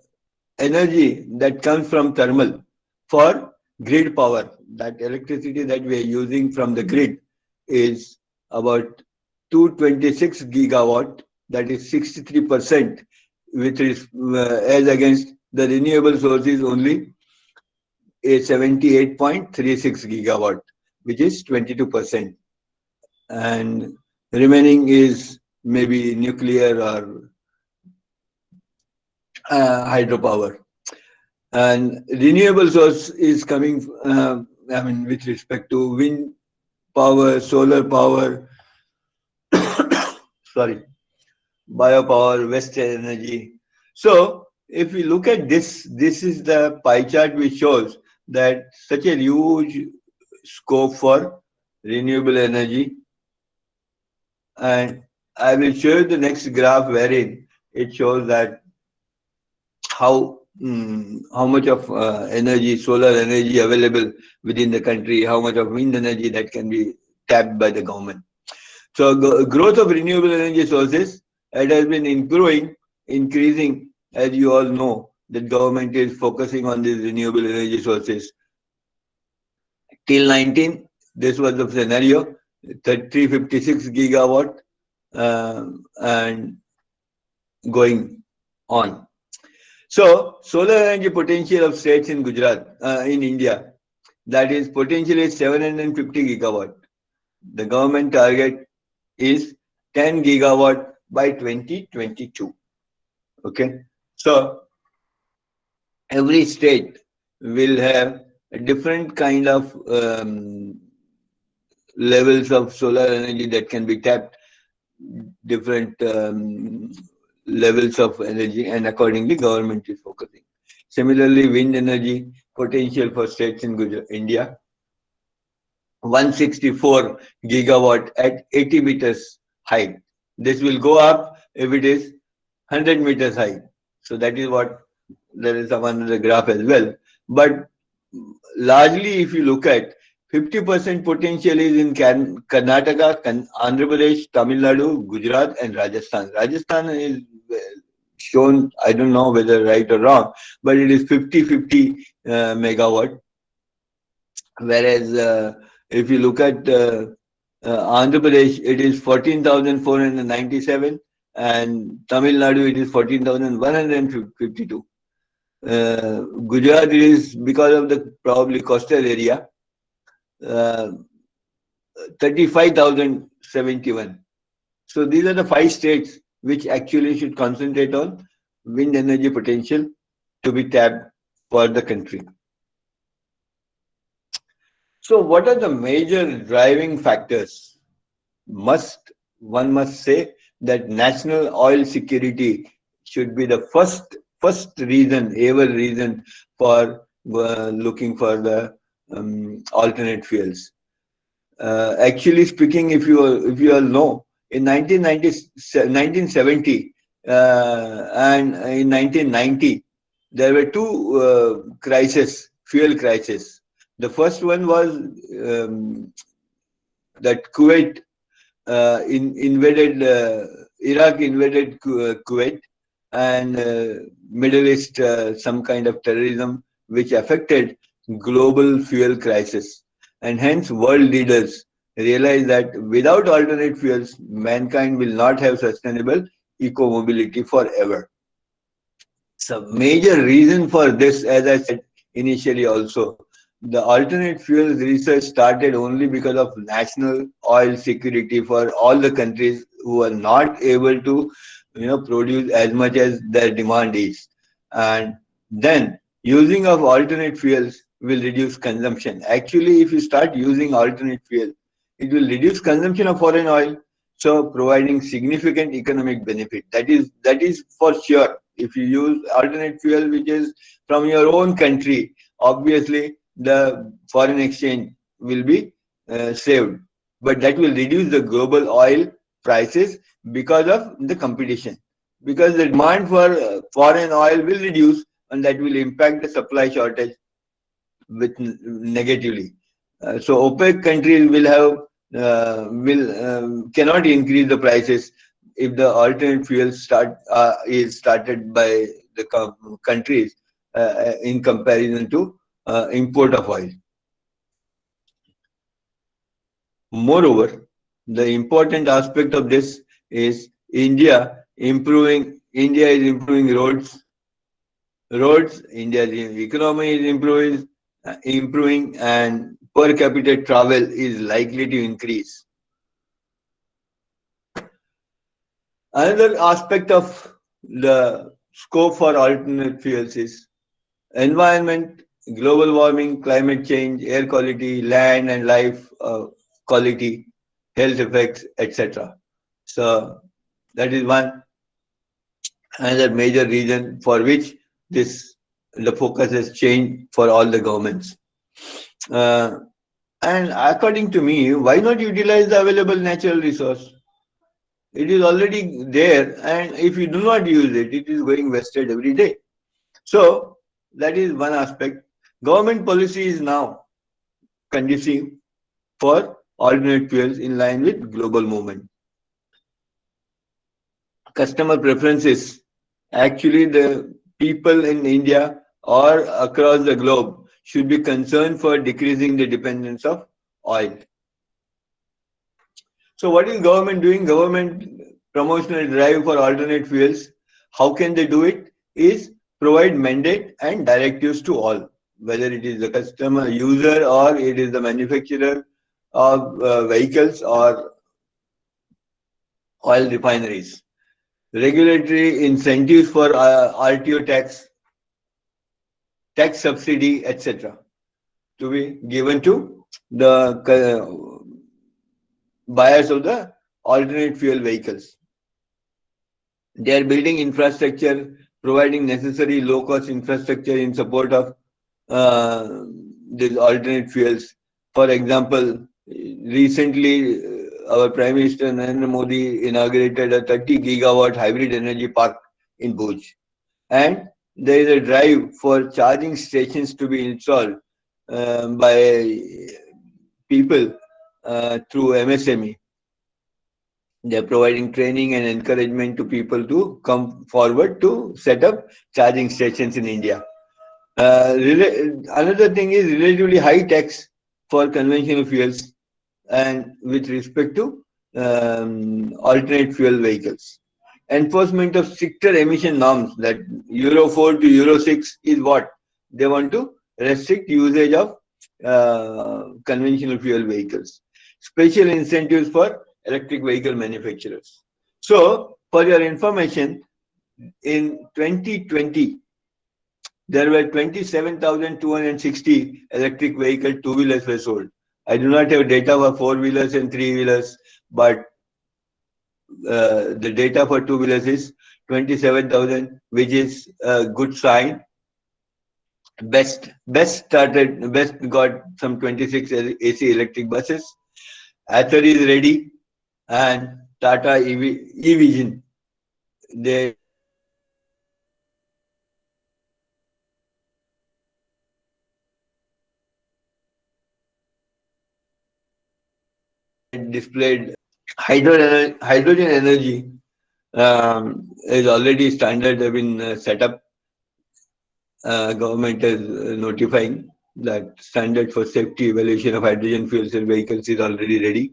energy that comes from thermal for grid power, that electricity that we are using from the grid, is about 226 gigawatt, that is 63%, which is as against the renewable sources only a 78.36 gigawatt, which is 22%, and remaining is maybe nuclear or hydropower. And renewable source is coming, with respect to wind power, solar power, sorry, biopower, waste energy. So if we look at this, this is the pie chart which shows that such a huge scope for renewable energy. And I will show you the next graph wherein it shows that how much of energy, solar energy available within the country, how much of wind energy that can be tapped by the government. So growth of renewable energy sources, it has been increasing, as you all know, that government is focusing on these renewable energy sources. Till 19, this was the scenario, 356 gigawatt and going on. So solar energy potential of states in Gujarat, in India, that is potential is 750 gigawatt. The government target is 10 gigawatt by 2022. Okay, so every state will have a different kind of levels of solar energy that can be tapped, different levels of energy, and accordingly government is focusing. Similarly, wind energy potential for states in India, 164 gigawatt at 80 meters height. This will go up if it is 100 meters high. So that is what, there is some under the graph as well. But largely, if you look at 50% potential is in Karnataka, Andhra Pradesh, Tamil Nadu, Gujarat, and Rajasthan. Rajasthan is shown, I don't know whether right or wrong, but it is 50-50 megawatt. Whereas if you look at Andhra Pradesh, it is 14,497, and Tamil Nadu, it is 14,152. Gujarat is, because of the probably coastal area, 35,071. So these are the 5 states which actually should concentrate on wind energy potential to be tapped for the country. So what are the major driving factors? One must say that national oil security should be the first reason for looking for the alternate fuels. Actually speaking, if you all know, in 1970 and in 1990, there were 2 fuel crises. The first one was that Kuwait invaded, Iraq invaded Kuwait, and Middle East, some kind of terrorism which affected global fuel crisis. And hence world leaders realized that without alternate fuels, mankind will not have sustainable eco-mobility forever. So major reason for this, as I said initially also, the alternate fuels research started only because of national oil security for all the countries who are not able to, produce as much as their demand is. And then using of alternate fuels will reduce consumption. Actually, if you start using alternate fuel, it will reduce consumption of foreign oil, so providing significant economic benefit. That is for sure. If you use alternate fuel which is from your own country, obviously the foreign exchange will be saved, but that will reduce the global oil prices because of the competition, because the demand for foreign oil will reduce, and that will impact the supply shortage with negatively. So OPEC countries will have will cannot increase the prices if the alternate fuel is started by the countries in comparison to import of oil. Moreover, the important aspect of this is India is improving roads. India's economy is improving, and per capita travel is likely to increase. Another aspect of the scope for alternate fuels is environment, global warming, climate change, air quality, land and life quality, health effects, etc. So that is another major reason for which the focus has changed for all the governments. And according to me, why not utilize the available natural resource? It is already there, and if you do not use it, it is going wasted every day. So that is one aspect. Government policy is now conducive for alternate fuels in line with global movement. Customer preferences. Actually, the people in India or across the globe should be concerned for decreasing the dependence of oil. So what is government doing? Government promotional drive for alternate fuels. How can they do it? Is provide mandate and directives to all, whether it is the customer user or it is the manufacturer of vehicles or oil refineries. Regulatory incentives for RTO tax subsidy, etc. to be given to the buyers of the alternate fuel vehicles. They are building infrastructure, providing necessary low-cost infrastructure in support of these alternate fuels. For example, recently our Prime Minister Narendra Modi inaugurated a 30 gigawatt hybrid energy park in Bhuj. And there is a drive for charging stations to be installed by people through MSME. They are providing training and encouragement to people to come forward to set up charging stations in India. Another thing is relatively high tax for conventional fuels and with respect to alternate fuel vehicles. Enforcement of stricter emission norms, that Euro 4 to Euro 6 is what? They want to restrict usage of conventional fuel vehicles. Special incentives for electric vehicle manufacturers. So, for your information, in 2020, there were 27,260 electric vehicle two-wheelers were sold. I do not have data for four-wheelers and three-wheelers, but the data for two-wheelers is 27,000, which is a good sign. Best got some 26 AC electric buses. Ather is ready, and Tata e-Vision, they displayed hydrogen energy is already standard have been set up. Government is notifying that standard for safety evaluation of hydrogen fuel cell vehicles is already ready.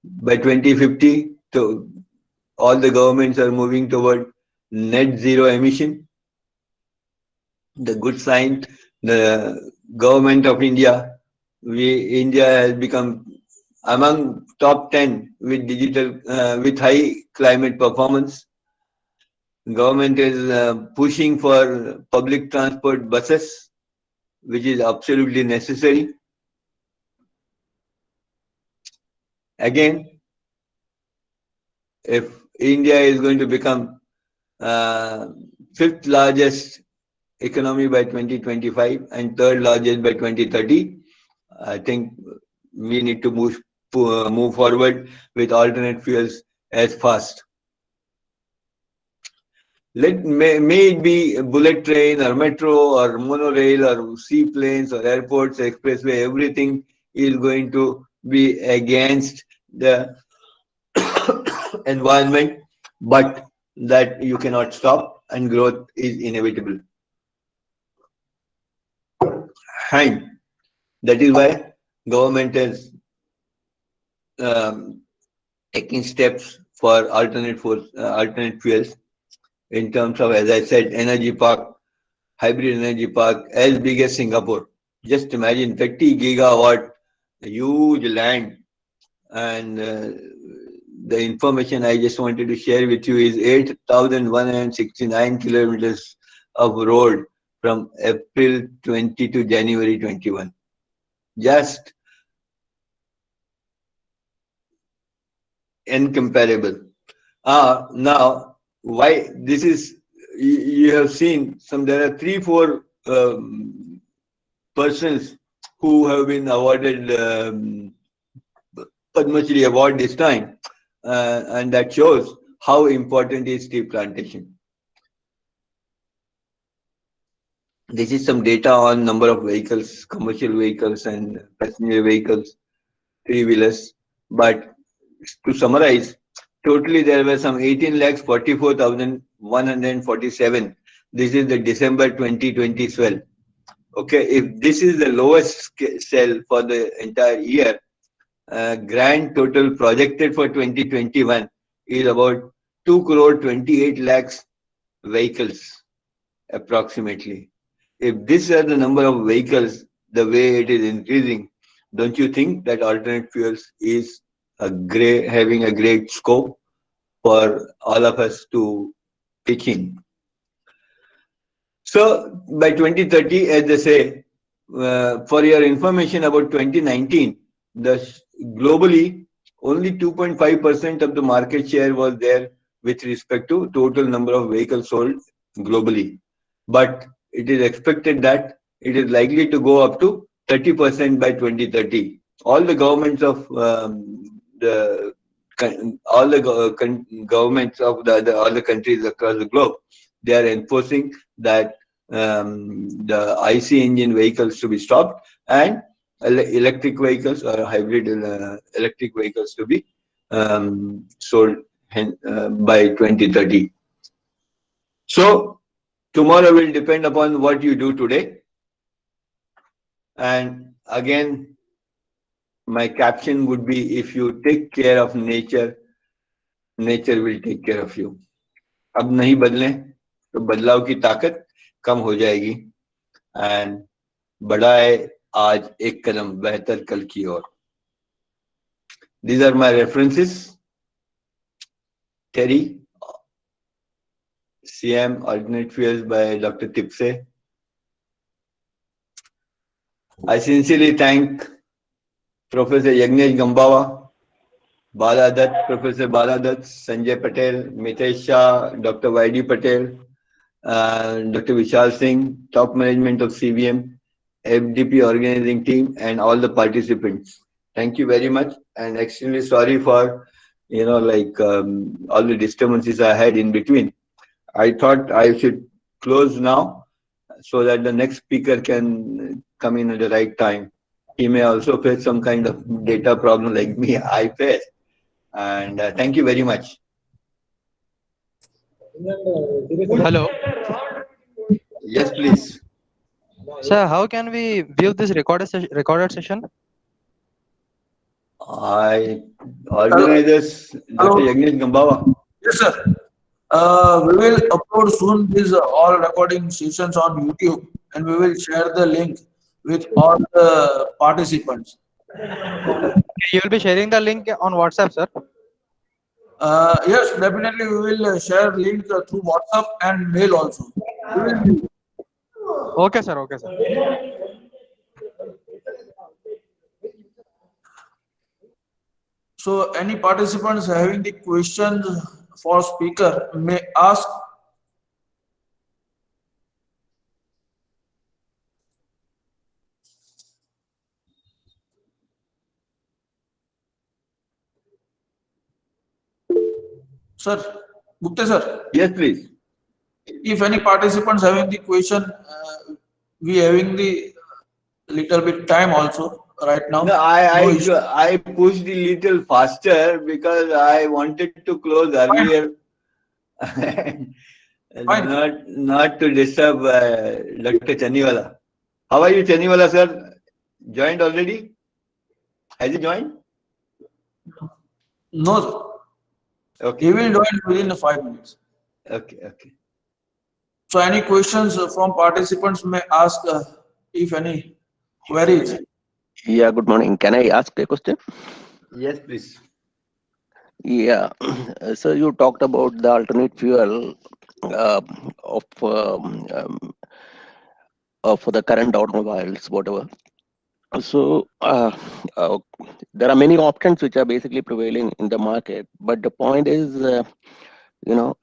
By 2050, so all the governments are moving toward net zero emission. The good sign, the government of India, India has become among top 10 with with high climate performance. Government is pushing for public transport buses, which is absolutely necessary. Again, if India is going to become fifth largest economy by 2025 and third largest by 2030, I think we need to move forward with alternate fuels as fast. May it be a bullet train or metro or monorail or seaplanes or airports, expressway, everything is going to be against the environment, but that you cannot stop and growth is inevitable. And that is why government is taking steps for alternate fuels in terms of, as I said, energy park, hybrid energy park as big as Singapore. Just imagine 30 gigawatt, huge land, and the information I just wanted to share with you is 8,169 kilometers of road from April 20 to January 21. Just incomparable. Now, why this is, you have seen there are 3-4 persons who have been awarded Padma Shri award this time, and that shows how important is tree plantation. This is some data on number of vehicles, commercial vehicles and passenger vehicles, three-wheelers. But to summarize, totally there were some 18,44,147. This is the December 2020 swell. Okay, if this is the lowest sell for the entire year, grand total projected for 2021 is about 2 crore 28 lakhs vehicles approximately. If these are the number of vehicles, the way it is increasing, don't you think that alternate fuels is having a great scope for all of us to pitch in? So by 2030, as they say, for your information about 2019, globally only 2.5% of the market share was there with respect to total number of vehicles sold globally. But it is expected that it is likely to go up to 30% by 2030. All the governments of governments of all the countries across the globe, they are enforcing that the IC engine vehicles to be stopped and electric vehicles or hybrid electric vehicles to be sold by 2030. So tomorrow will depend upon what you do today. And again, my caption would be, if you take care of nature, nature will take care of you. अब नहीं बदलें तो बदलाव की ताकत कम हो जाएगी and बढ़ाए आज एक कदम बेहतर कल की ओर. These are my references. Terry, CM Alternate Fuels by Dr. Tipse. I sincerely thank Professor Yagnesh Gambawa, Bala Dutt, Professor Bala Dutt, Sanjay Patel, Mitesh Shah, Dr. Y.D. Patel, Dr. Vishal Singh, top management of CVM, FDP organizing team, and all the participants. Thank you very much, and extremely sorry for all the disturbances I had in between. I thought I should close now so that the next speaker can come in at the right time. he may also face some kind of data problem like me, I face. And thank you very much. Hello, Yes, please. sir. How can we view this recorded session? I organizers, Dr. Yagnesh Gambawa. Yes, sir. We will upload soon these all recording sessions on YouTube, and we will share the link with all the participants. You will be sharing the link on WhatsApp, sir. Yes, definitely we will share link through WhatsApp and mail also. We will- Okay, sir. Okay, sir. So any participants having the questions for speaker may ask. Sir, Gupta sir, Yes, please. if any participants having the question, we having the little bit time also right now. No, No issue. I pushed a little faster because I wanted to close earlier. Fine. Not to disturb Dr. Chaniwala. How are you, Chaniwala sir? Joined already? Has he joined? No, sir. Okay. He will join within 5 minutes. Okay. Okay. So any questions from participants may ask if any queries. Yeah, good morning. Can I ask a question? Yes, please. Yeah, so you talked about the alternate fuel uh, of for the current automobiles, whatever. So there are many options which are basically prevailing in the market, but the point is, you know,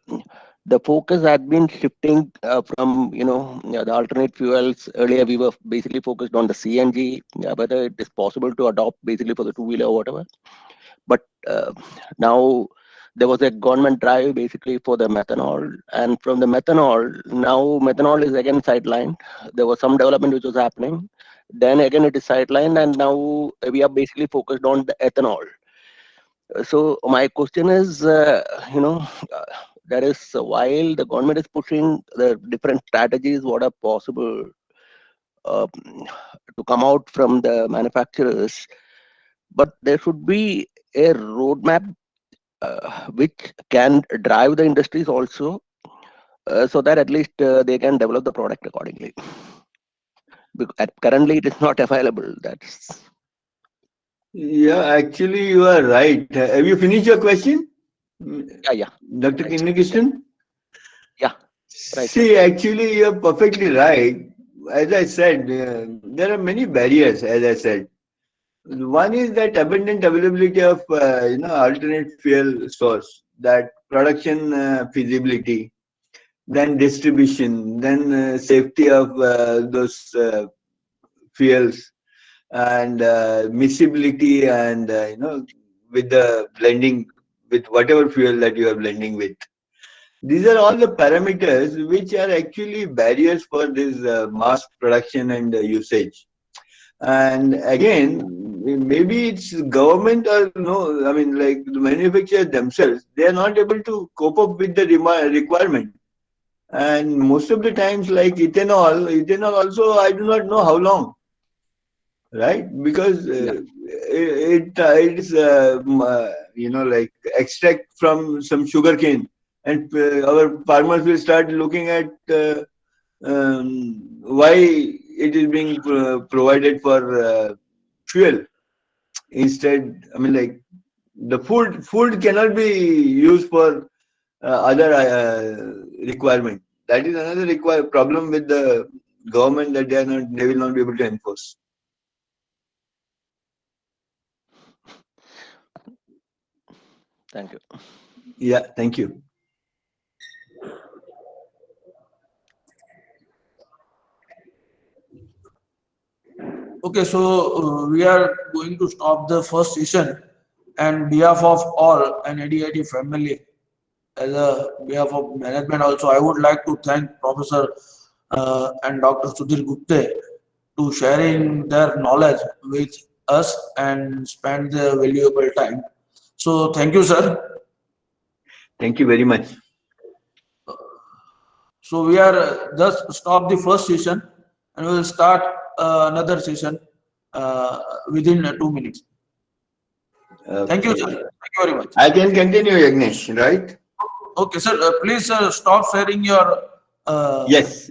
the focus had been shifting from the alternate fuels. Earlier we were basically focused on the CNG, whether it is possible to adopt basically for the two-wheeler or whatever. But now there was a government drive basically for the methanol, and from the methanol, now methanol is again sidelined. There was some development which was happening, then again it is sidelined, and now we are basically focused on the ethanol. So my question is, there is, while the government is pushing the different strategies what are possible to come out from the manufacturers, but there should be a roadmap which can drive the industries also, so that at least they can develop the product accordingly. Because currently it is not available. That's Yeah, actually you are right. Have you finished your question? yeah. Dr. Right. Kinnikistan? Yeah. Right. See, actually, you're perfectly right. As I said, there are many barriers, as I said. One is that abundant availability of alternate fuel source, that production feasibility, then distribution, then safety of those fuels, and miscibility, and with the blending with whatever fuel that you are blending with. These are all the parameters which are actually barriers for this mass production and usage. And again, maybe it's government or no, I mean, like the manufacturers themselves, they are not able to cope up with the requirement. And most of the times, like ethanol also, I do not know how long, right? Because it is, like extract from some sugarcane, and our farmers will start looking at why it is being provided for fuel instead. I mean, like the food cannot be used for other requirement. That is another problem with the government, that they will not be able to enforce. Thank you. Yeah, thank you. Okay, so we are going to stop the first session, and behalf of all NADIT family, as a behalf of management also, I would like to thank Professor and Dr. Sudhir Gupte to sharing their knowledge with us and spend their valuable time. So thank you, sir. Thank you very much. So we are just stop the first session and we will start another session within 2 minutes. Thank you, sir. Thank you very much. I can continue, Yagnesh, right? Okay, sir. Please, sir, stop sharing your. Yes.